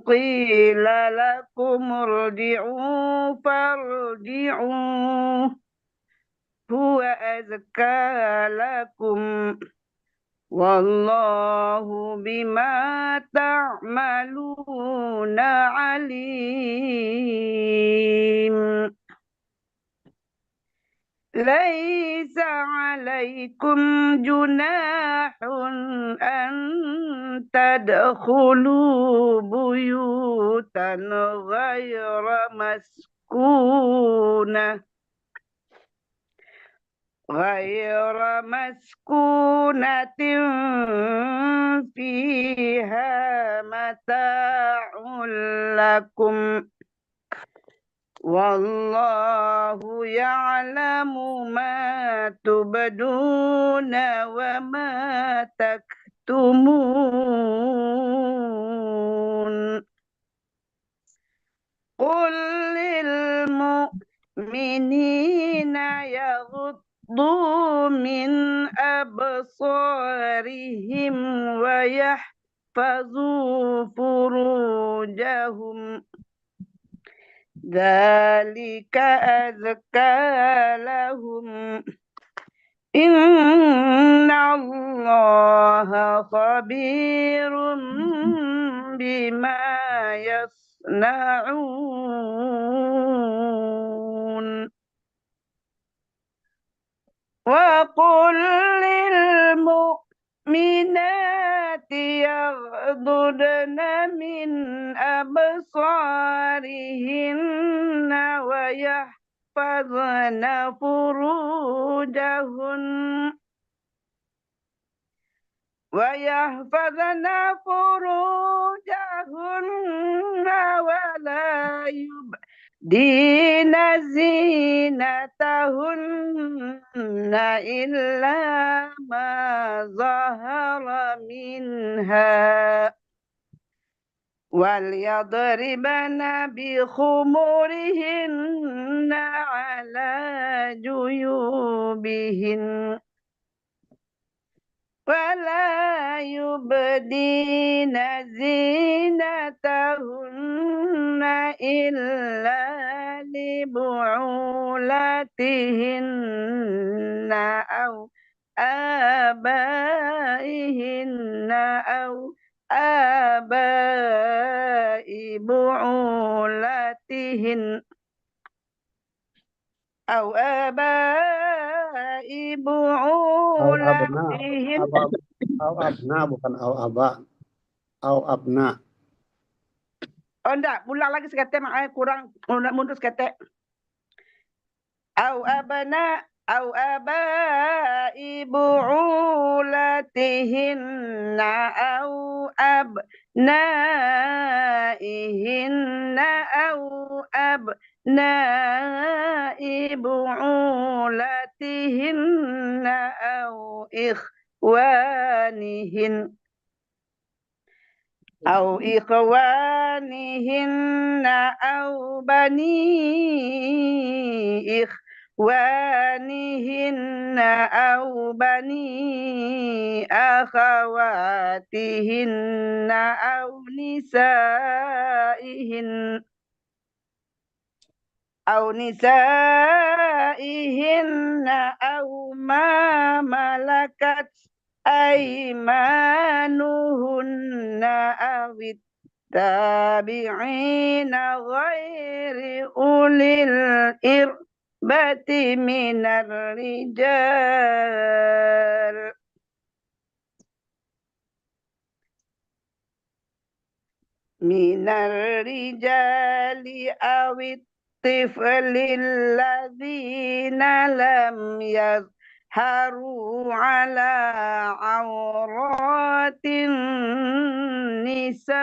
قِيلَ لَكُمْ ارْجِعُوا فَارْجِعُوا هُوَ أَزْكَى لَكُمْ وَاللَّهُ بِمَا تَعْمَلُونَ عَلِيمٌ لَيْسَ عَلَيْكُمْ جُنَاحٌ أَن تَدْخُلُوا بُيُوتًا غَيْرَ مسكونة فيها متاع لكم Wallahu ya'lamu ma tubduna wa ma taktumun. Qul lil mu'minina yaghuddu min absarihim wa yahfazu furujahum. Dzalika azka lahum. Innallaha khabirum bima yasna'un. Wa qul lil mu'minati yaghdudna min absarihinna wa yahfazna furujahun wa la yubdina zinatahunna illa ma zahara minha wal yadribana bi khumurihinna ala juyubihin ولا يبدين زينتهن إلا لبعولتهن أو آبائهن أو آباء بعولتهن أو آباء بعولتهن Au abna bukan au aba. Au abna. Oh enggak, ulang lagi sekete makanya kurang mundur sekete. Au abna au abai bu'ulatihinna au abnaihinna au abnai bu'ulatihinna au ikhwanihin أو إخوانهن أو بني إخوانهن أو بني أخواتهن أو نسائهن أو ما ملكت أيمانهن أو التابعين غير أولي الإربة من الرجال أو الطفل الذين لم يظهروا على عورات النساء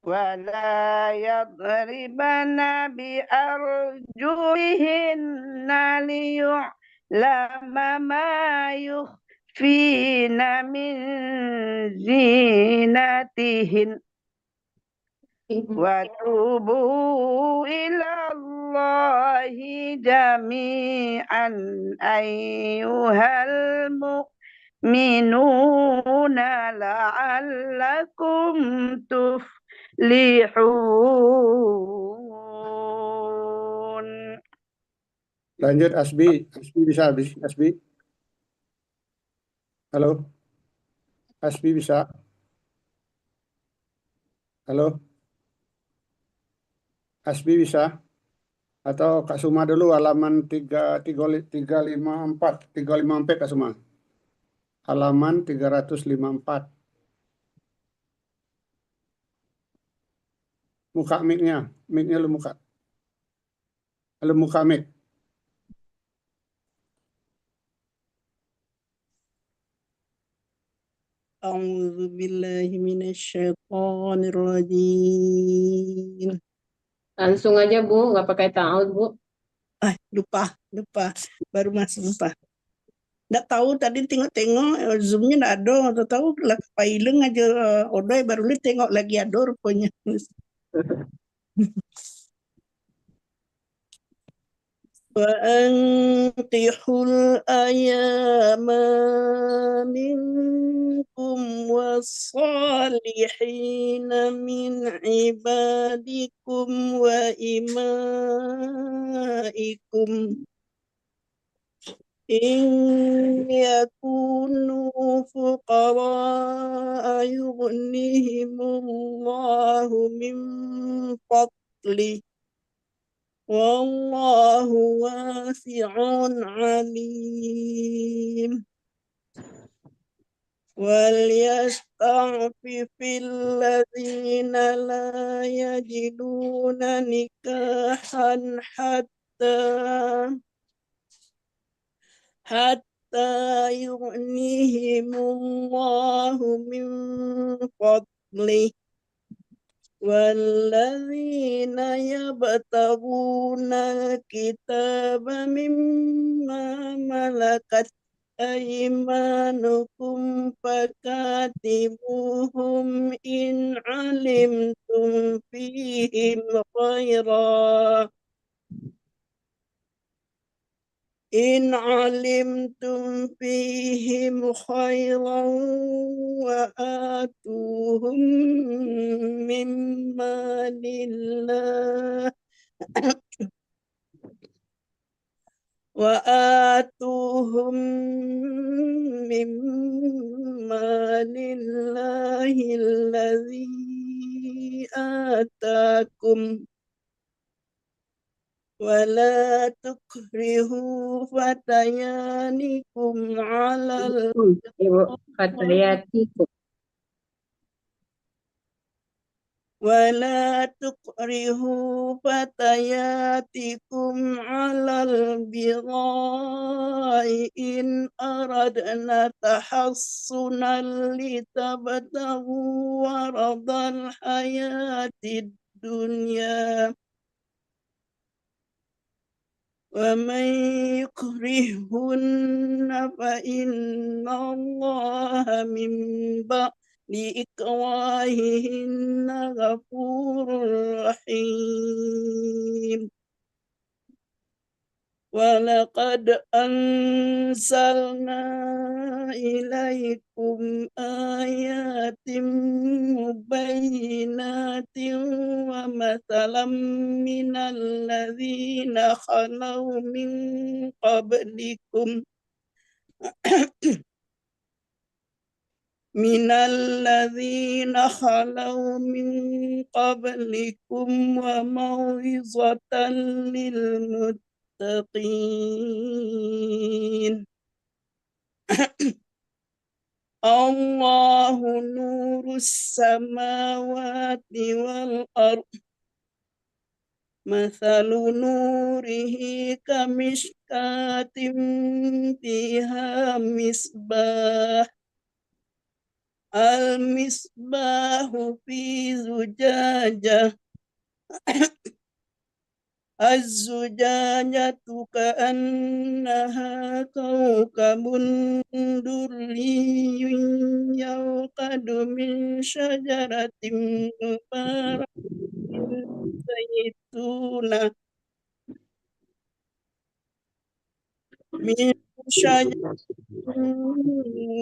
ولا يضربن بأرجلهن ليعلم ما يخفين من زينتهن وتوبوا إلى الله جميعا أيها المؤمنون لعلكم تفلحون. Lanjut Asbi. Asbi bisa Asbi. Halo. Asbi bisa. Halo. Asbi bisa. Atau Kak Suma dulu halaman 354 Kak Suma. Halaman 354. Muka mic-nya lu muka. Halo muka mic. A'udzu billahi minasyaitonir rajim. Langsung aja Bu, nggak pakai ta'awud Bu. Lupa. Baru masuk lupa. Nggak tahu tadi tengok-tengok zoomnya nggak ada. Nggak tahu lah paileng aja odoi baru li tengok lagi ada rupanya. وأنكحوا الأيام منكم والصالحين من عبادكم وإمائكم إن يكونوا فقراء يغنيهم الله من فضله والله واسع عليم وليستعفف الذين لا يجدون نكاحا حتى يغنيهم الله من فضله والذين يبتغون الكتاب مما ملكت أيمانكم فكاتبوهم إن علمتم فيهم خيرا وآتوهم من مال الله الذي آتاكم ولا تكرهوا فتياتكم على البغاء إن أردنا تحصنا لتبتغوا عرض الحياة الدنيا ومن يكرهن فإن الله من بعد لإكراههن غفور رحيم ولقد أنزلنا إليكم آيات مبينات ومثلا من الذين خلوا من قبلكم وموعظة للمتقين الله نور السماوات والأرض مثل نوره كمشكاة فيها المصباح في زجاجة الزجاجة كأنها كوكب دري يوقد من شجرة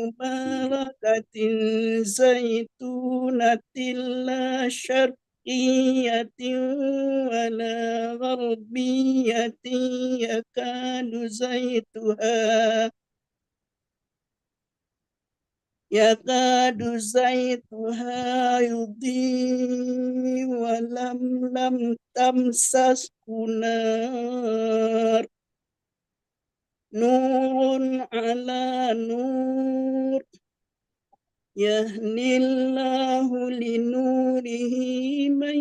مباركة زيتونة لا شرقية ولا غربية يكاد زيتها يضيء ولم تمسسه نار نور على نور يهدي الله لنوره من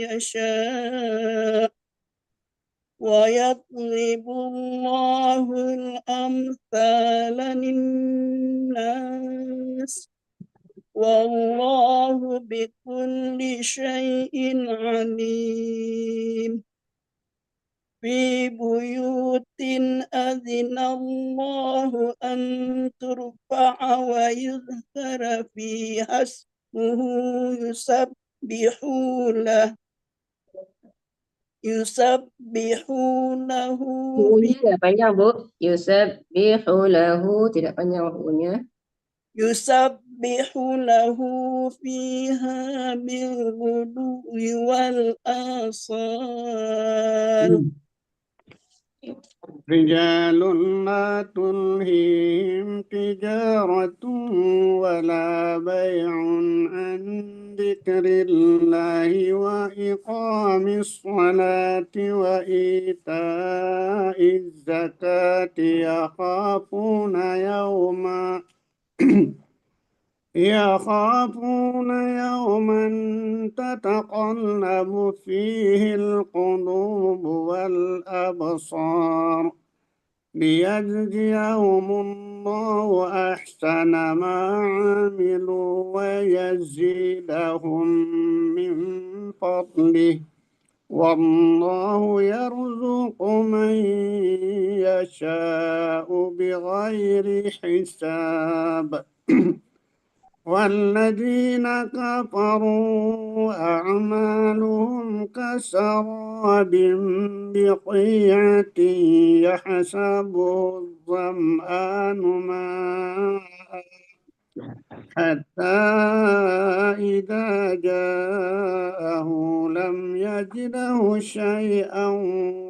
يشاء ويضرب الله الأمثال للناس والله بكل شيء عليم في بيوت أذن الله أن ترفع ويذكر فيها اسمه يسبحونه Hunya nggak panjang, Bu. Yusabbihu lahu, tidak panjang hunya. يسبح له فيها بالغدو والآصال رجال لا تلهيهم تجارة ولا بيع عن ذكر الله وإقام الصلاة وإيتاء الزكاة يخافون يوما تتقلب فيه القلوب والأبصار ليجزيهم الله أحسن ما عملوا ويزيدهم من فضله والله يرزق من يشاء بغير حساب والذين كفروا أعمالهم كسراب بقيعة يحسبه الظمآن ماء حتى إذا جاءه لم يجده شيئا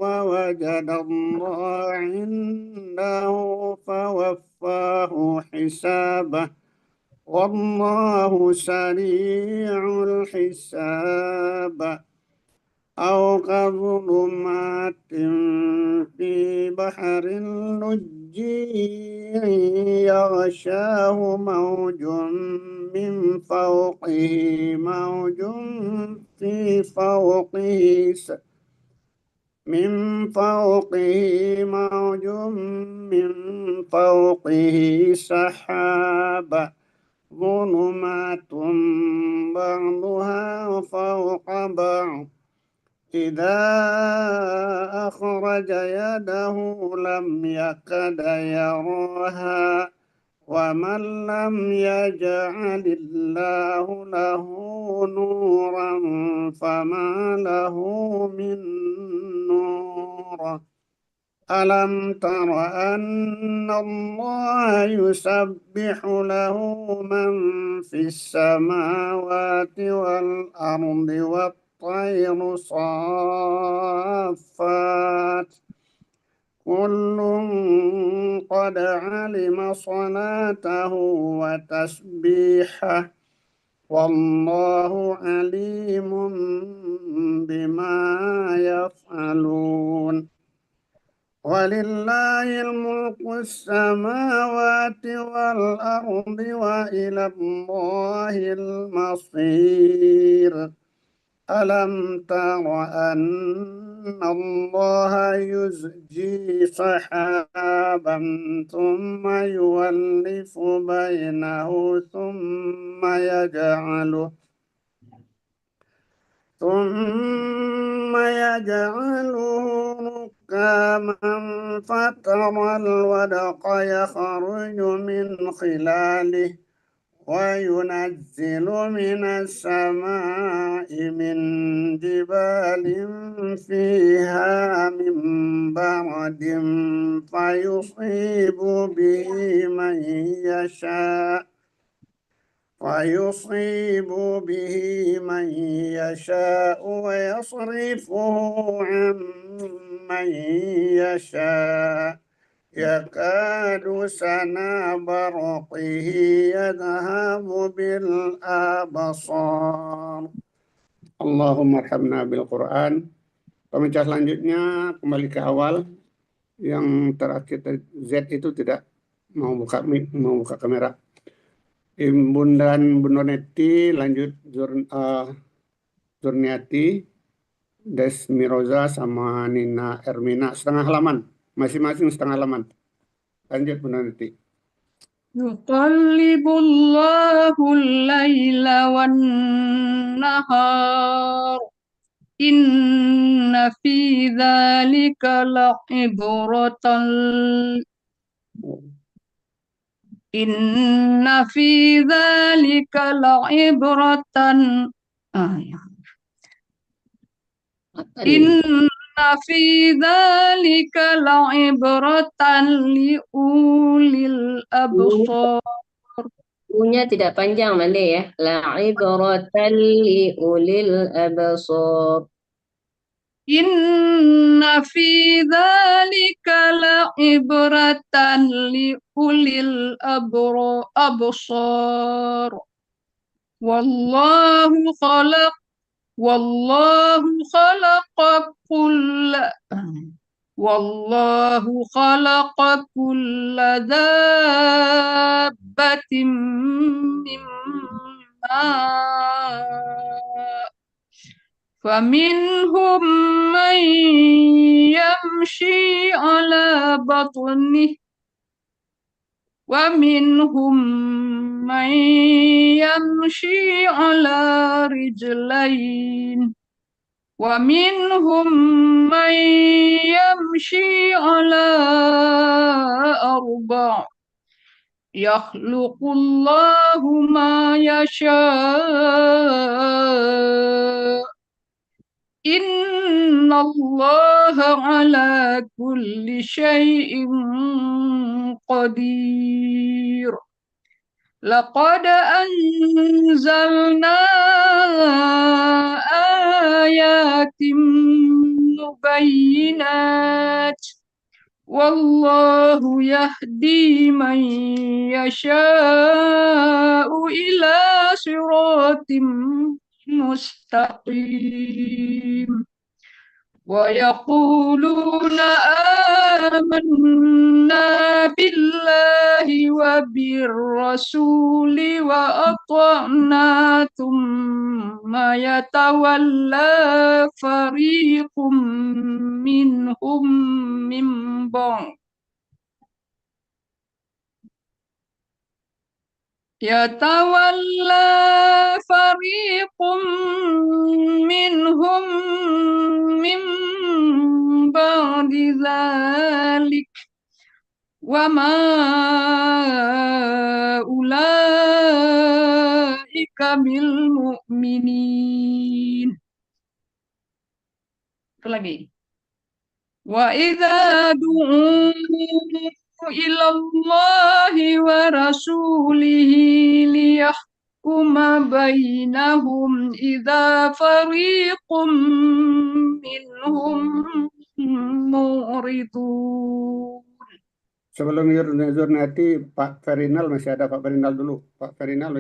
ووجد الله عنده فوفاه حسابه والله سريع الحساب أو كظلمات في بحر لجي يغشاه موج من فوقه موج في فوقه من فوقه موج من فوقه سحاب ظلمات بعضها فوق بعض إذا أخرج يده لم يكد يراها ومن لم يجعل الله له نورا فما له من نور ألم تر أن الله يسبح له من في السماوات والأرض والطير صافات كل قد علم صلاته وتسبيحه والله عليم بما يفعلون ولله الملك السماوات والأرض وإلى الله المصير ألم تر أن الله يزجي سحابا ثم يولف بينه ثم يجعله ركاما فترى الودق يخرج من خلاله وينزل من السماء من جبال فيها من برد فيصيب به من يشاء ويصرفه عن من يشاء يكاد سنا برقه يذهب بالأبصار. Allahumma arhamna bil Quran. Pemecah selanjutnya kembali ke awal. Yang terakhir Z itu tidak mau buka kamera. Bunda Neti lanjut Zurniati, Desmiroza sama Nina Ermina setengah halaman, masing-masing setengah halaman. Lanjut Bunda Neti. يقلب الله الليل والنهار إن في ذلك لعبرة إن في ذلك لعبرة إن في ذلك لعبرة لأولي الأبصار. Punya tidak panjang Mande ya. La'ibratan liulil absar. إن في ذلك لعبرة لأولي الأبصار. والله خلق كل دابة من ماء فمنهم من يمشي على بطنه ومنهم من يمشي على رجلين ومنهم من يمشي على أربع يخلق الله ما يشاء إن الله على كل شيء قدير. لقد أنزلنا آيات مبينات والله يهدي من يشاء إلى صراط مستقيم. ويقولون آمنا بالله وبالرسول وأطعنا ثم يتولى فريق منهم من بعد ذلك وما أولئك بالمؤمنين. Lagi. وإذا دعوا إلى الله ورسوله ليحكم بينهم إذا فريق منهم معرضون. Sebelum Zurnati, Pak Ferinal masih ada. Pak Ferinal dulu. Pak Ferinal,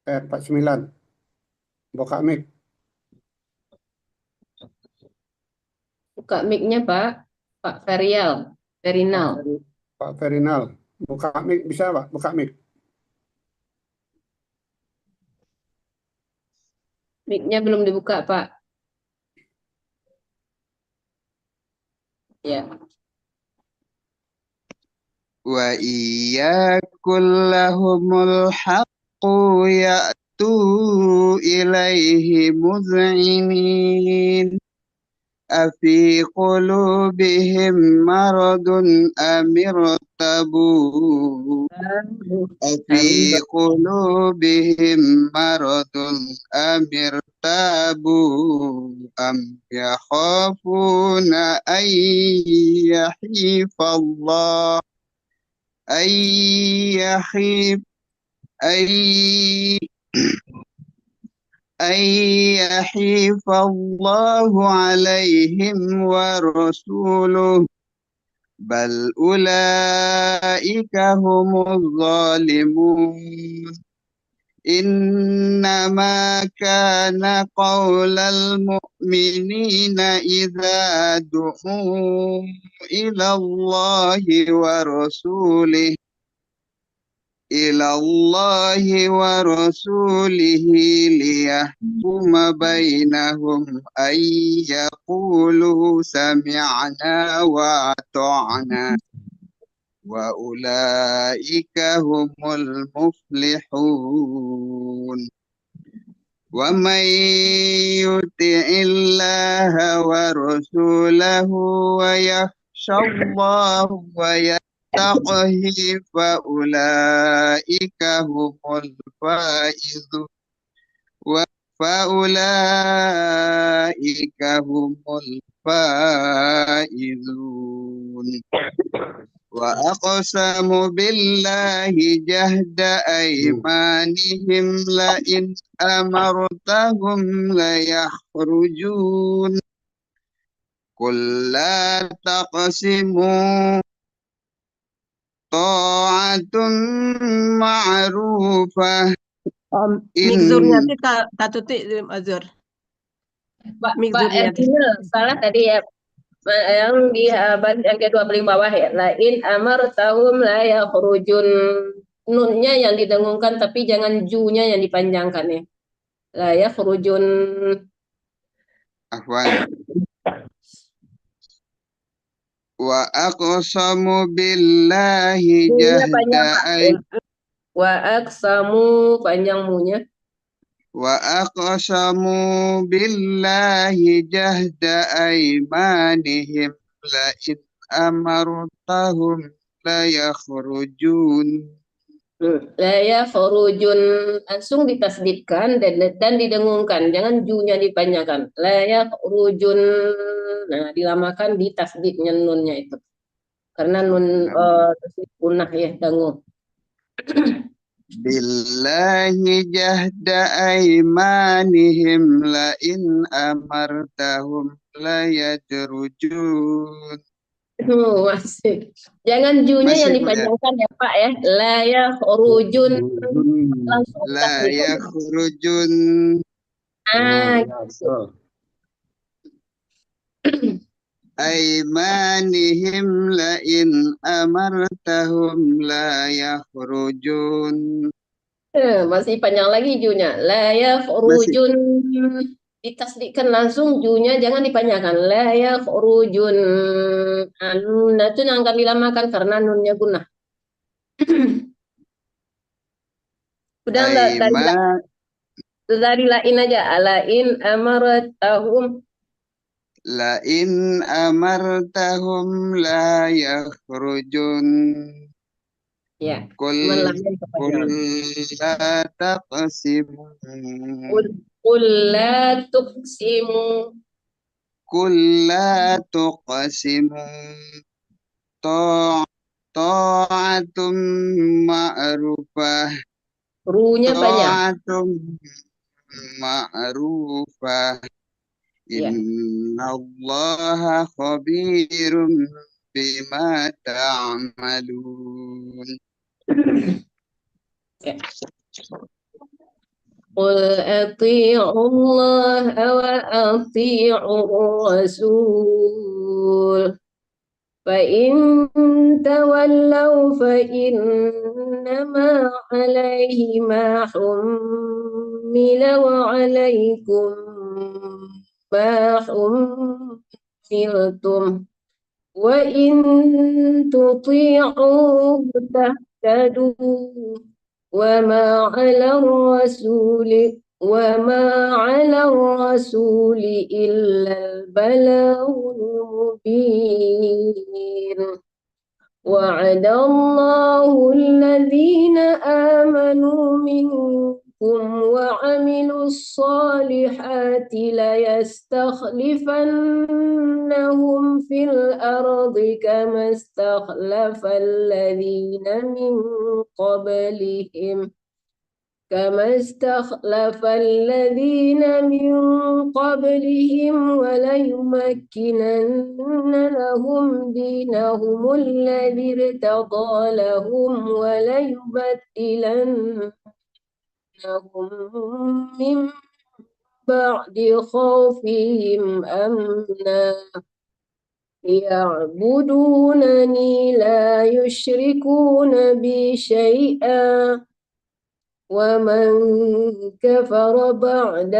49. Buka mic. Buka mic-nya Pak. Pak Ferinal. Pak Ferinal. Buka mic bisa Pak? Buka mic. Mic-nya belum dibuka Pak. Ya. Wa iyakul lahumul haqqu ya'tu ilaihi muz'inin afi qulubihim maradun amirtabu afi qulubihim maradun amirtabu am yakhafuna ayyahifallah يحيف الله عليهم ورسوله بل أولئك هم الظالمون إنما كان قول المؤمنين إذا دعوا إلى الله ورسوله ليحكم بينهم أن يقولوا سمعنا وأطعنا وأولئك هم المفلحون ومن يطع الله ورسوله ويخشى الله ويتقه فأولئك هم الفائزون فأولئك هم الفائزون وأقسموا بالله جهد أيمانهم لئن أمرتهم ليخرجون قل لا تقسموا طاعة معروفة Mixurnya sih tak tutik Azur. Pak Mixurnya Erdinal, salah tadi ya. Yang di yang ke-25 bawah ya. Lain amar tahum la yakhrujun. Nunnya yang didengungkan tapi jangan ju-nya yang dipanjangkan ya. La yakhrujun. Afwan. Wa aqsamu billahi jahda Wa aqsamu panjang munya. Wa aqsamu billahi jahda aymanihim la in amartahum la yakhrujun. La yakhrujun langsung ditasdidkan dan didengungkan, jangan ju-nya dipanjangkan. La yakhrujun. Nah, dilamakan di tasdidnya nunnya itu. Karena nun punah ya, dangu. Billahi jahda aymanihim la in amartahum la yajrujun. Masih. Jangan ju-nya yang dipanjangkan ya Pak ya. La yakhrujun. Langsung la yakhrujun. Aymanihim la in amartahum la yakhrujun. Masih panjang lagi ju-nya. La yakhrujun. Ditasdikkan langsung ju-nya jangan dipanjangkan. La yakhrujun. Nah itu yang akan dilamakan karena nunnya gunah. Udah dari lain aja. Lain amaratahum. Lain amartahum la yakhrujun. Ya. Qul la taqsimu. Qul la tuqsimu. Qul la tuqsimu. Ta'atum ma'rufah. Ru-nya panjang. Ta'atum ma'rufah. Innallaha khabirum bima ta'malun. Qul ati'u Allah wa ati'u Rasul. فإن تولوا فإنما عليه ما حمل وعليكم ما حملتم وإن تطيعوه تهتدوا وما على الرسول إلا البلاغ المبين وعد الله الذين آمنوا منكم وعملوا الصالحات ليستخلفنهم في الأرض كما استخلف الذين من قبلهم وليمكنن لهم دينهم الذي ارتضى لهم وليبدلنهم من بعد خوفهم أمنا يعبدونني لا يشركون بي شيئا ومن كفر بعد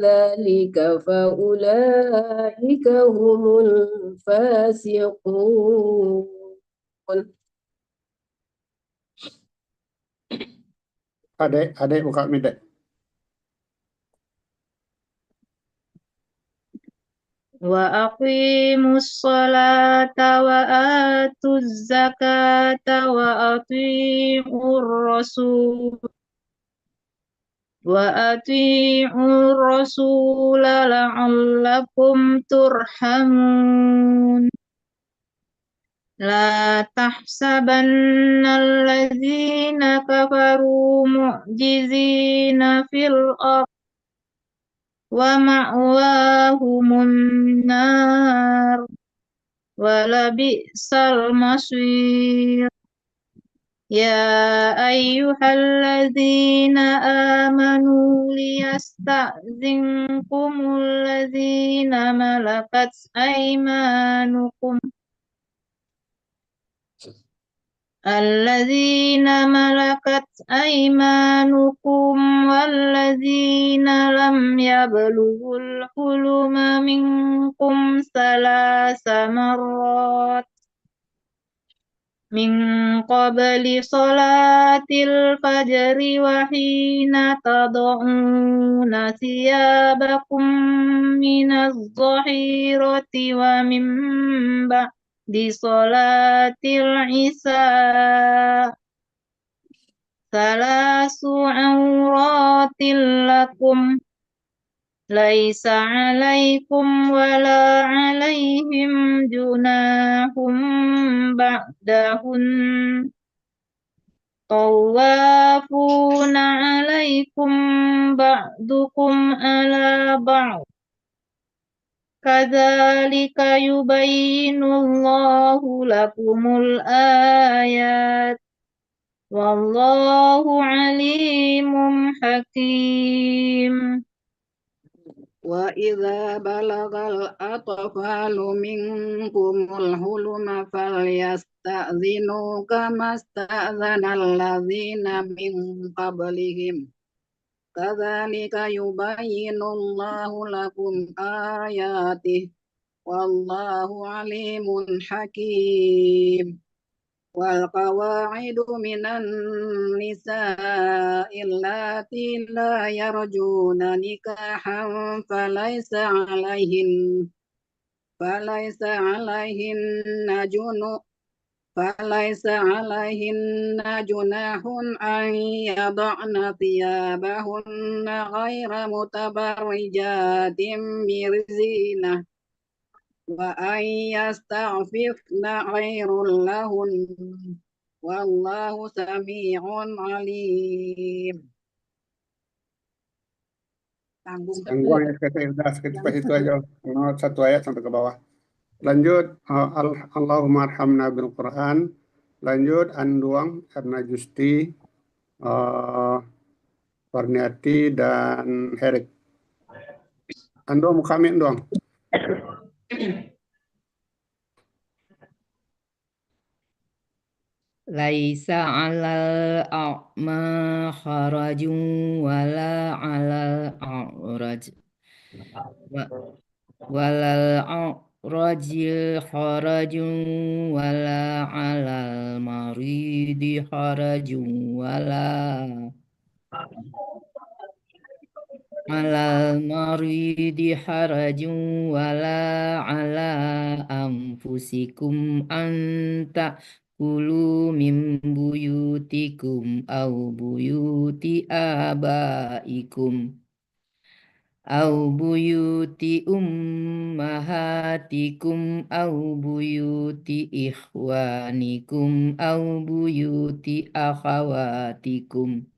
ذلك فأولئك هم الفاسقون. Adek buka mic dek. Wa aqimus sholata wa atuz zakata wa ati'ur rasul la'allakum turhamun. La tahsabanna allazina kafaru mu'jizina fil ard wa ma'wahumun nar wa labi'sal masir. Ya ayyuhalladzina amanu liyasta'zinkumul ladzina malakat aymanukum الذين ملكت أيمانكم والذين لم يبلغوا الحلم منكم ثلاث مرات من قبل صلاة الفجر وحين تضعون ثيابكم من الظهيرة ومن بعد صلاة العشاء ثلاث عورات لكم ليس عليكم ولا عليهم جناح بعدهن طوافون عليكم بعضكم على بعض كذلك يبين الله لكم الآيات والله عليم حكيم. وإذا بلغ الأطفال منكم الحلم فليستأذنوا كما استأذن الذين من قبلهم كذلك يبين الله لكم آياته والله عليم حكيم. والقواعد من النساء اللاتي لا يرجون نكاحا فليس عليهن جناح أن يضعن ثيابهن غير متبرجات بزينة وأن يستعففن خير لهن والله سميع عليم. Tanggung ya udah sekitar itu aja. Satu ayat sampai ke bawah. Lanjut, Allahumma arhamna bil Quran. Lanjut, Anduang, Erna Justi, Warniati, dan Herik. Anduang, kami Anduang. Laisa 'alal a'ma kharajun wala 'alal a'raj walal a'rajil kharajun wala 'alal maridi kharajun wala 'alal maridi harajun wala 'ala anfusikum anta kulu min buyutikum au buyuti abaikum au buyuti ummahatikum au buyuti ikhwanikum au buyuti akhawatikum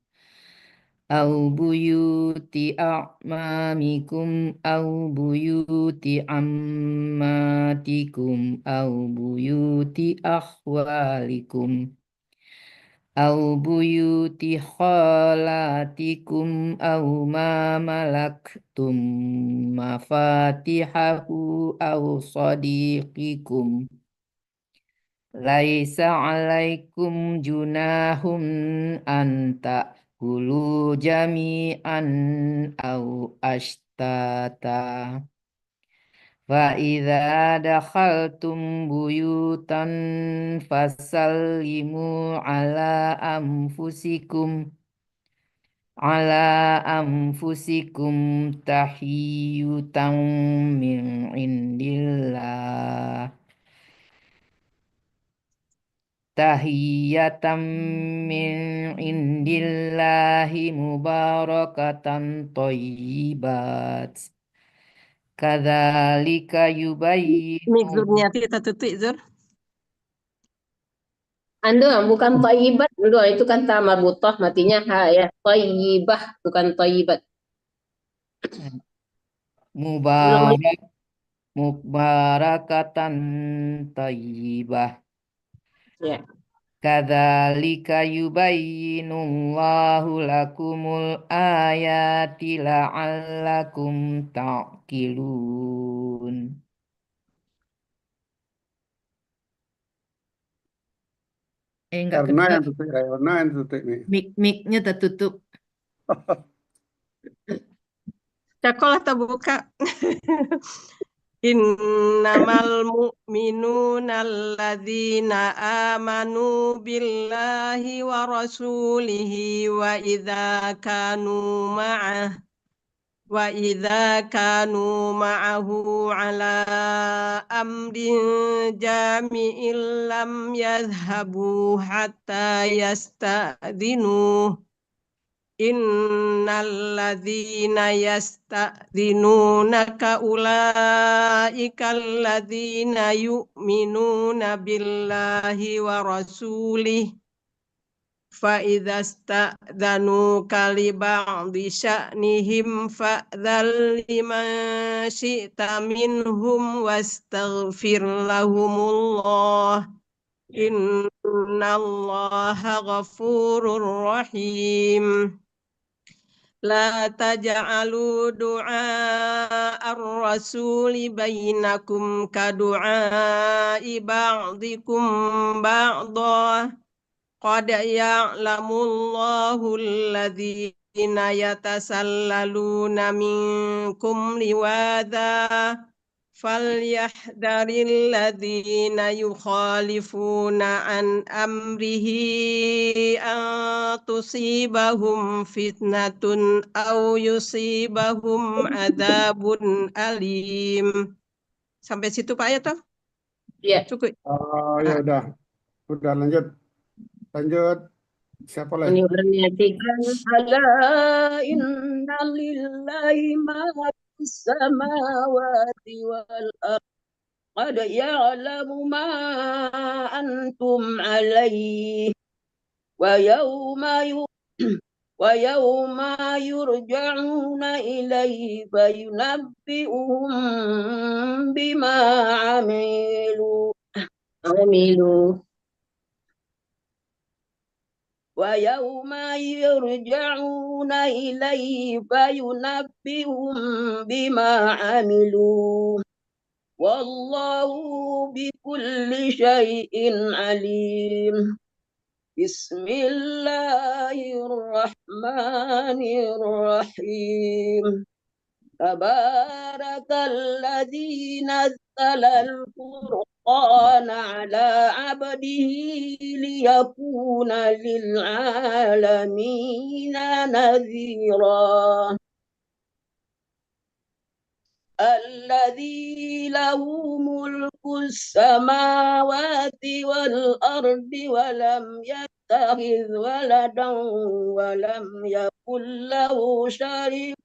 au buyuti a'mamikum au buyuti ammatikum au buyuti akhwalikum au buyuti khalatikum au ma malaktum mafatihahu au sadiqikum laisa 'alaikum junahum anta kulu jami'an au ashtata fa idza dakhaltum buyutan fasallimu ala anfusikum ala anfusikum tahiyutan min indillah. Tahiyatan min indillahi mubarakatan thayyibat. Kadzalika yubayyinu. Mik Zurniati kita tutup Zur. Anda bukan thayyibat dulu, itu kan ta marbutah matinya ha ya. Thayyibah bukan thayyibat. Mubarakatan thayyibah. Ya. Kadzalika yubayyinullahu lakumul ayati la'allakum ta'qilun. Enggak Karena kedengar. yang tutup, karena yang tutup nih. Mic-nya tertutup. Cakolah terbuka. Innamal mu'minuna alladzina amanu billahi wa rasulihi wa idza kanu ma'ahu ala amrin jami'in lam yadhhabu hatta yasta'dhinuh. Innalladzina yasta'dzinunaka ulaika alladzina yu'minuna billahi wa rasulih fa idza sta'dzanuka li ba'di sya'nihim fa'dzal liman syi'ta minhum wastaghfir lahumullah innallaha ghafurur rahim. La taj'alu du'a ar-rasuli bainakum ka du'a'i ba'dikum ba'da. Qad ya'lamullahu alladhina yatasallaluna minkum liwadha. Falyahdharil ladzina yukhalifuna an amrihi an tusibahum fitnatun aw yusibahum adzabun alim. Sampai situ Pak ya toh? Iya. Cukup. Oh ya udah lanjut. Siapa lagi? Ini berniatikan ala inna lillahi ma fis samawati wal ardh. Qad ya'lamu ma antum alaihi wa yawma yurja'una ilaihi fayunabbi'uhum bima amilu. ويوم يرجعون إليه فينبئهم بما عملوا والله بكل شيء عليم. بسم الله الرحمن الرحيم. تبارك الذي نزل الفرقان على عبده ليكون للعالمين نذيرا. الذي له ملك السماوات والأرض ولم يتخذ ولدا ولم يكن له شريك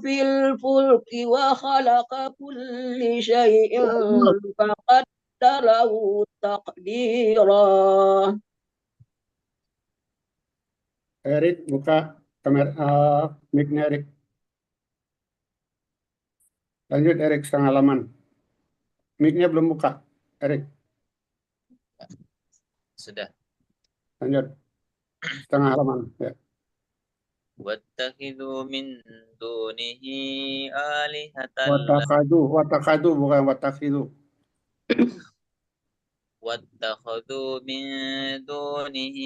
في الفلك وخلق كل شيء فقدره تقديرا. Erik, buka kamera mic-nya Erik. Lanjut Erik, setengah halaman. Mic-nya belum buka, Erik. Sudah. Lanjut. Setengah halaman. Ya. Wattakhidhu min dunihi alihatan. Watakadu bukan watakhidhu. واتخذوا من دونه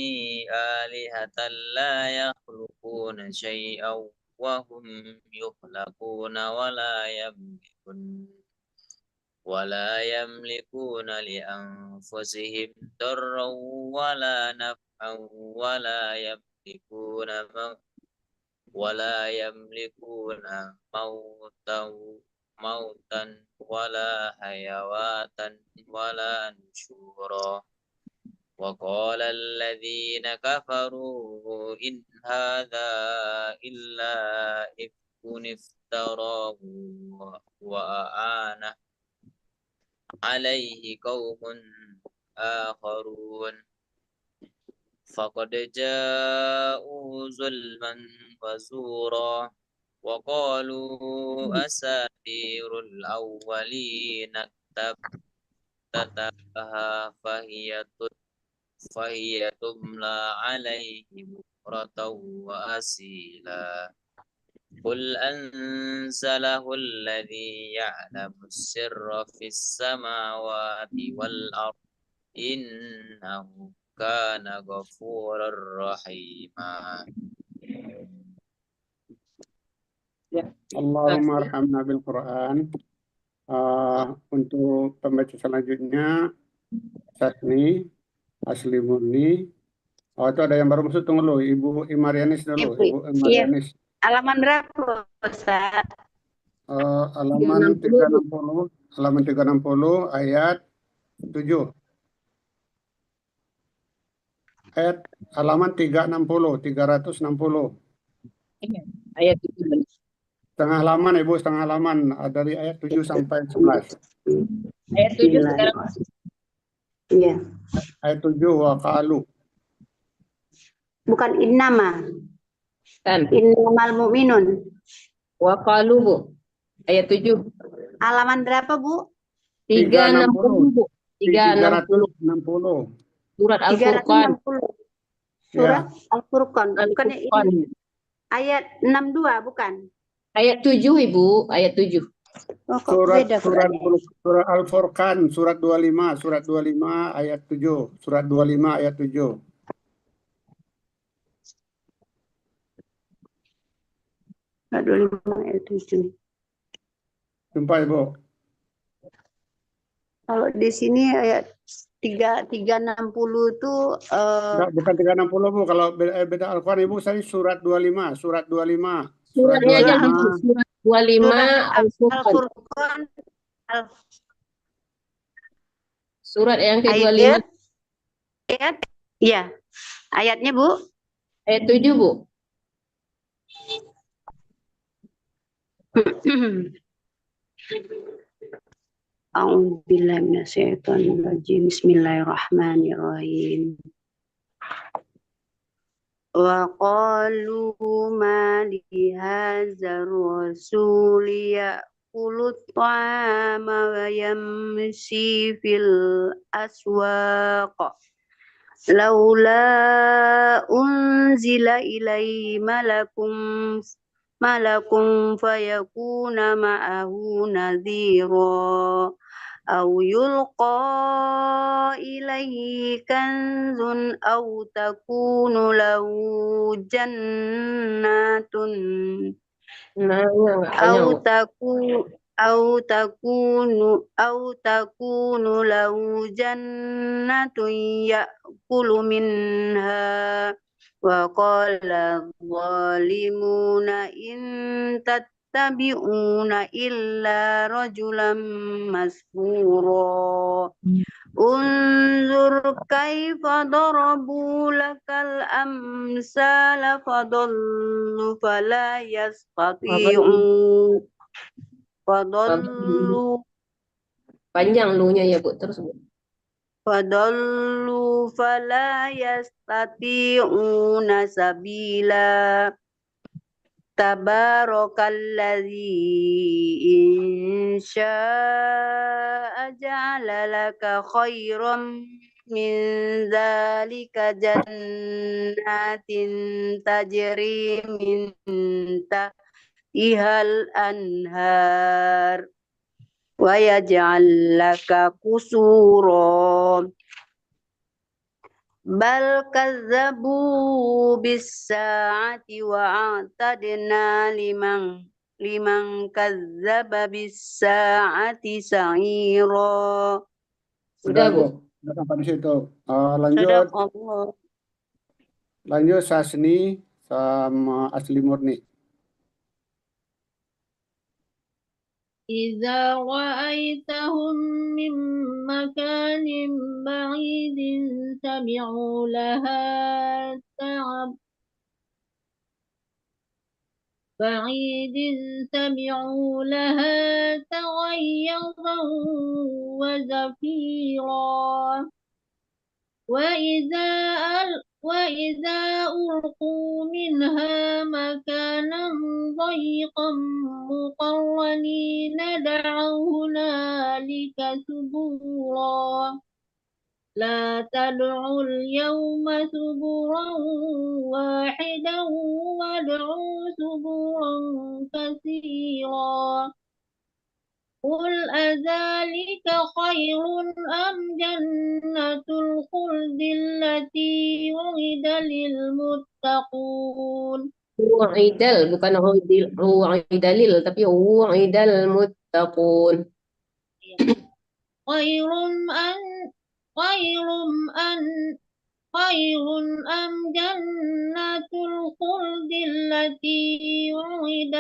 آلهة لا يخلقون شيئا وهم يخلقون ولا يملكون لأنفسهم أنفسهم ضرا ولا نفعا ولا يملكون موتا ولا حيوة ولا نشورا وقال الذين كفروا إن هذا إلا إفك افتراه وأعانه عليه قوم آخرون فقد جاءوا ظلما وزورا وقالوا أساطير الأولين اكتتبها فهي تملى عليه بكرة وأصيلا قل أنزله الذي يعلم السر في السماوات والأرض إنه كان غفورا رحيما. Allahumma arhamna bil Quran. Untuk pembaca selanjutnya Sasni Asli Murni. Itu ada yang baru masuk, tunggu dulu. Ibu Imarianis dulu. Ibu Imarianis. Halaman berapa, Ustaz? Halaman 360. Halaman 360 ayat 7. Halaman 360. Ayat 7. Setengah halaman, Ibu, setengah halaman. Dari ayat 7 sampai 11. Ayat 7 sekarang. Iya. Ayat 7 wa qalu. Bukan innama. Kan. Innamal mu'minun. Wa qalu, Bu. Ayat 7. Halaman berapa, Bu? 360, Bu. 360. Surat Al-Furqan. Surat Al-Furqan. Bukan ini. Ayat 62, bukan? Ayat 7, Ibu. Ayat 7. Oh, Surat Al-Furqan, surat 25 ayat 7. Surat 25 ayat 7. Surat 25 ayat 7. Jumpa, Ibu. Kalau di sini ayat 360 itu bukan 360, Bu. Kalau beda Al-Quran, Ibu, saya surat 25, surat 25. Suratnya aja langsung surat 25 Al-Furqan. Surat yang ke-25. Ayat, iya. Ayatnya, Bu? Ayat 7, Bu. A'udzubillahi minasyaitonir rajim. Bismillahirrahmanirrahim. Wa qalu ma li hadzal rasul ya'kulu ta'ama wa yamshi fil aswaq laula unzila ilaihi malakun fayakuna ma'ahu nadhira aw yulqa ilaihi kanzun aw takunu lahu jannatun aw takunu lahu jannatun ya'kulu minha wa qala zalimuna in tattabi'una illa rajulan masbura unzur kaifa darabu lakal amsala fadallu fala yastati'u fadallu panjang lu-nya ya, Bu, terus, Bu. fadallu fala yastati'una sabila tabarakalladzi insya'a ja'ala laka khairan min dzalika jannatin tajri min tahtihal anhar wa yaj'al laka qusura bal kazzabu bis-sa'ati wa a'tadna liman kazzaba bis-sa'ati sa'ira. Sudah, Bu. Udah sampai di situ. Lanjut, Sadaqallah. lanjut Sasni sama Asli Murni. إذا رأيتهم من مكان بعيد سمعوا لها تغيظا وزفيرا وإذا ألقوا منها مكانا ضيقا مقرنين دعوا هنالك ثبورا لا تدعوا اليوم ثبورا واحدا وادعوا ثبورا كثيرا قل أذلك خير أم جنة الخلد التي وعد للمتقون Wu'idal, bukan wu'idalil, tapi wu'idal muttaqun. خير أم جنة الخلد التي وعد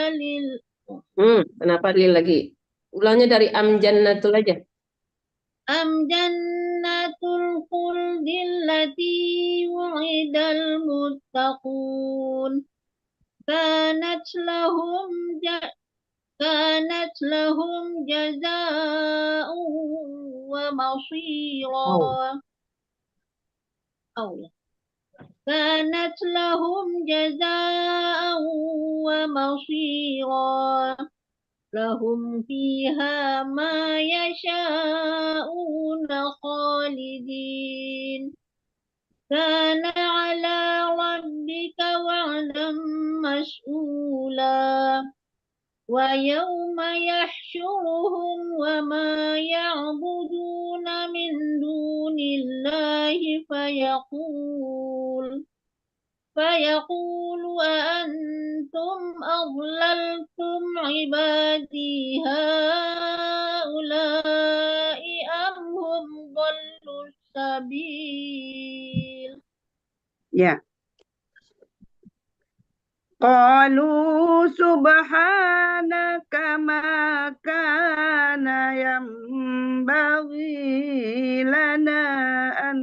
Kenapa lil lagi? Ulangnya dari am jannatul aja. أم جنة الخلد التي وعد المتقون كانت لهم جزاء ومصيرا كانت لهم جزاء ومصيرا لهم فيها ما يشاءون خالدين كان على ربك وعدا مسئولا ويوم يحشرهم وما يعبدون من دون الله فيقول أأنتم أضللتم عبادي هؤلاء أم هم ضلوا السبيل. Ya. قالوا سبحانك ما كان ينبغي لنا أن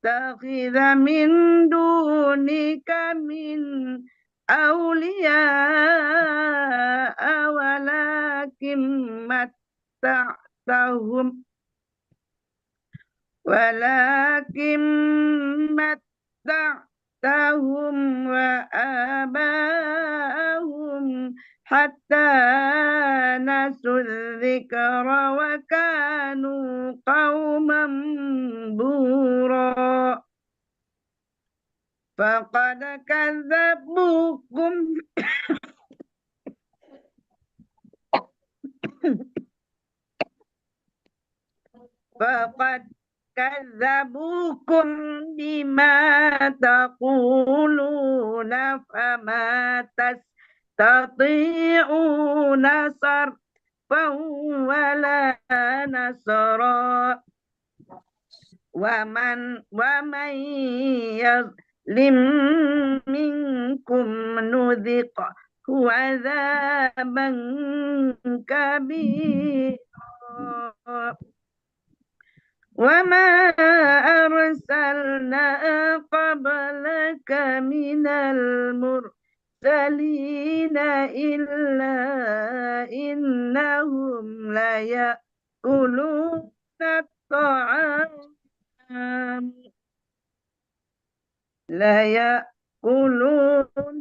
نتخذ من دونك من أولياء ولكن متعتهم وآباءهم حتى نسوا الذكر وكانوا قوما بورا فقد كذبوكم بما تقولون فما تستطيعون صرفا ولا نصرا ومن يظلم منكم نذقه عذابا كبيرا وما أرسلنا قبلك من المرسلين إلا إنهم ليأكلون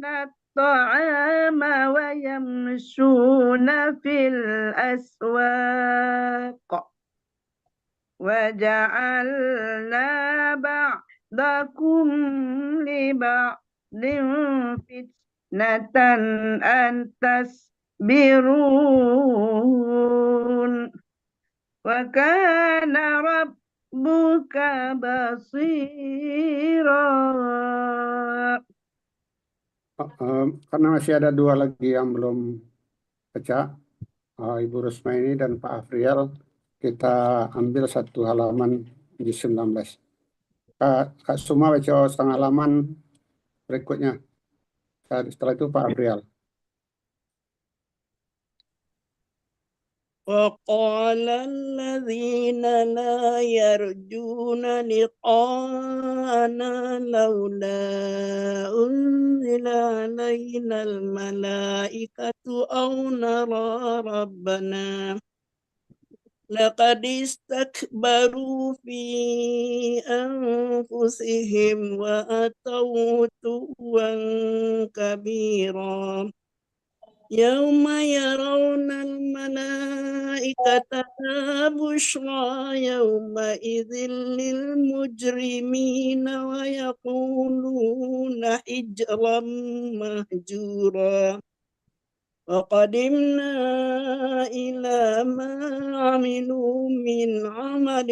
الطعام ويمشون في الأسواق وجعلنا بعضكم لبعض فتنة أن تصبرون وكان ربك بصيرا. Karena masih ada dua lagi yang belum baca, Ibu Rusmaini dan Pak Afriel, kita ambil satu halaman di 19. Kak Suma baca setengah halaman berikutnya. Setelah itu Pak Abrial. وقال الذين لا يرجون لقاءنا لولا أنزل علينا الملائكة أو نرى ربنا لقد استكبروا في أنفسهم وأتوا عتوا كبيرا يوم يرون الملائكة لا بشرى يومئذ للمجرمين ويقولون حجرا مهجورا وقدمنا إلى ما عملوا من عمل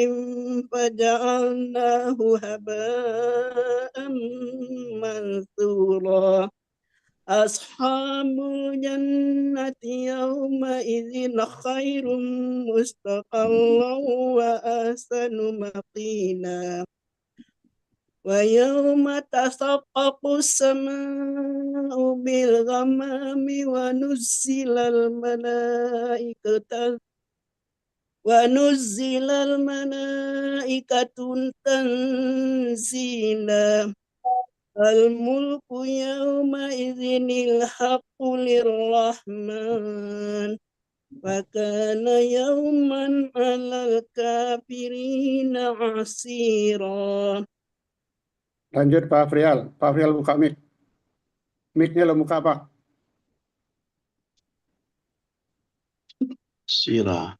فجعلناه هباء منثورا أصحاب الجنة يومئذ خير مستقرا وأحسن مقيلا ويوم تشقق السماء بالغمام ونزل الملائكة تنزيلا الملك يومئذ الحق للرحمن وكان يوما على الكافرين عسيرا. Lanjut Pak Afrial. Pak Afrial buka mic. Mic-nya lo buka apa? سيرة.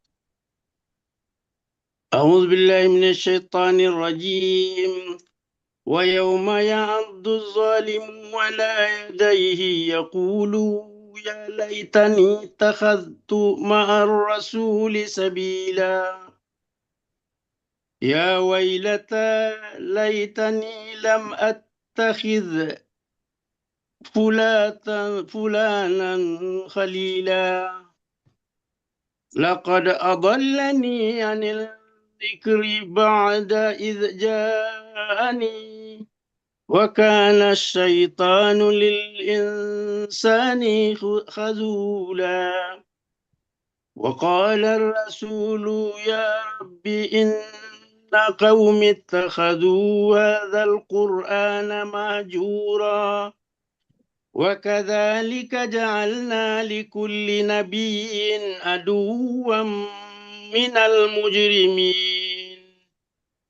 أعوذ بالله من الشيطان الرجيم ويوم يعض الظالم على يديه يقول يا ليتني اتخذت مع الرسول سبيلا يا ويلتى ليتني لم أتخذ فلانا خليلا لقد أضلني عن الذكر بعد إذ جاءني وكان الشيطان للإنسان خذولا وقال الرسول يا رب إن قوم اتخذوا هذا القرآن مهجورا وكذلك جعلنا لكل نبي عدوا من المجرمين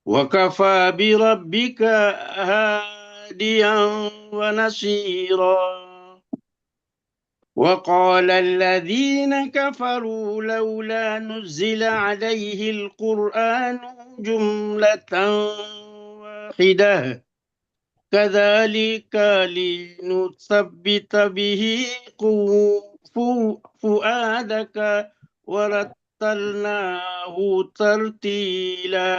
وكفى بربك هاديا ونصيرا وقال الذين كفروا لولا نزل عليه القرآن جملة واحدة كذلك لنثبت به فؤادك ورتلناه ترتيلا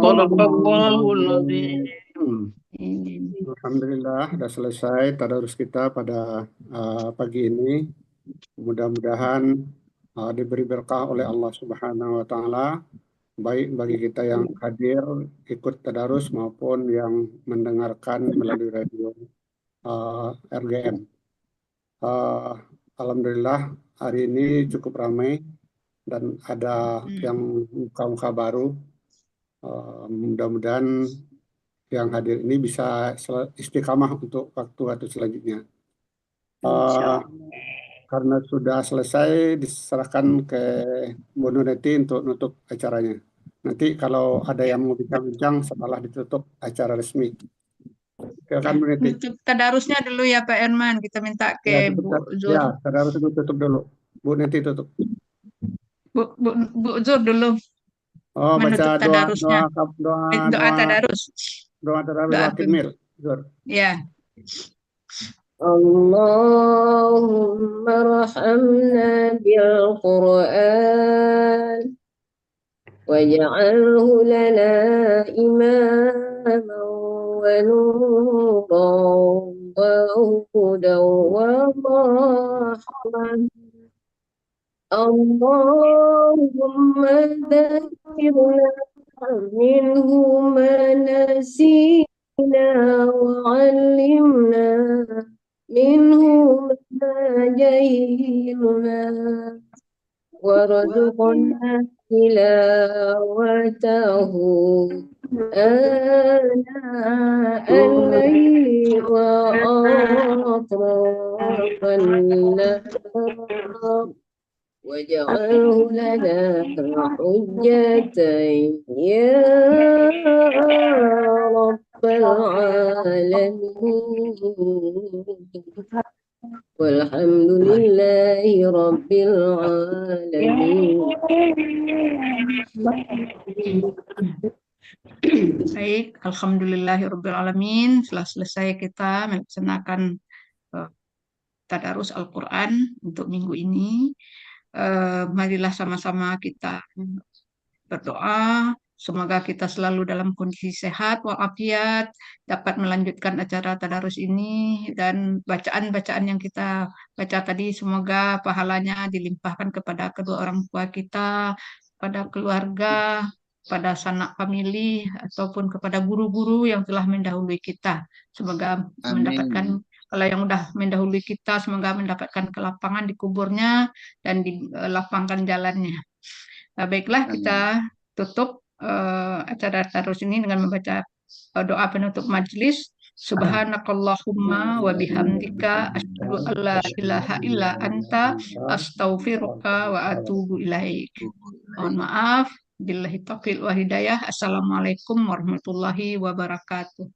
صدق الله العظيم. Alhamdulillah, sudah selesai tadarus kita pada pagi ini. Mudah-mudahan diberi berkah oleh Allah Subhanahu wa Ta'ala, baik bagi kita yang hadir ikut tadarus maupun yang mendengarkan melalui radio RGM. Alhamdulillah, hari ini cukup ramai dan ada yang muka-muka baru. Mudah-mudahan yang hadir ini bisa istiqamah untuk waktu selanjutnya. Karena sudah selesai, diserahkan ke Bu Nureti untuk nutup acaranya. Nanti kalau ada yang mau bincang-bincang setelah ditutup acara resmi. Silakan Bu Nureti. Tutup tadarusnya dulu ya Pak Herman, kita minta ke Bu Zur. Ya, tadarus itu tutup dulu. Bu Nureti tutup. Bu Zur dulu. Oh, baca doa tadarus. Doa tadarus Wakil Mil. Ya. اللهم ارحمنا بالقرآن واجعله لنا إماما ونورا وهدى ورحمة Allahumma dzakirna minhu ma nasina wa 'allimna minhu ma jahilna warzuqna tilawatahu ana al-layli wa atrafan nahar waj'alhu lana hujjatan ya rabbal alamin walhamdulillahi rabbil alamin. Baik, alhamdulillahirrabbilalamin. Setelah selesai kita melaksanakan tadarus Al-Quran untuk minggu ini, marilah sama-sama kita berdoa. Semoga kita selalu dalam kondisi sehat walafiat, dapat melanjutkan acara tadarus ini, dan bacaan-bacaan yang kita baca tadi semoga pahalanya dilimpahkan kepada kedua orang tua kita, pada keluarga, pada sanak famili, ataupun kepada guru-guru yang telah mendahului kita. Semoga mendapatkan, kalau yang udah mendahului kita, semoga mendapatkan kelapangan di kuburnya dan dilapangkan jalannya. Baiklah, kita tutup acara tadarus ini dengan membaca doa penutup majelis. Subhanakallahumma wa bihamdika asyhadu an la ilaha illa anta astaghfiruka wa atubu ilaik. Mohon maaf, billahi taufiq wa hidayah. Assalamualaikum warahmatullahi wabarakatuh.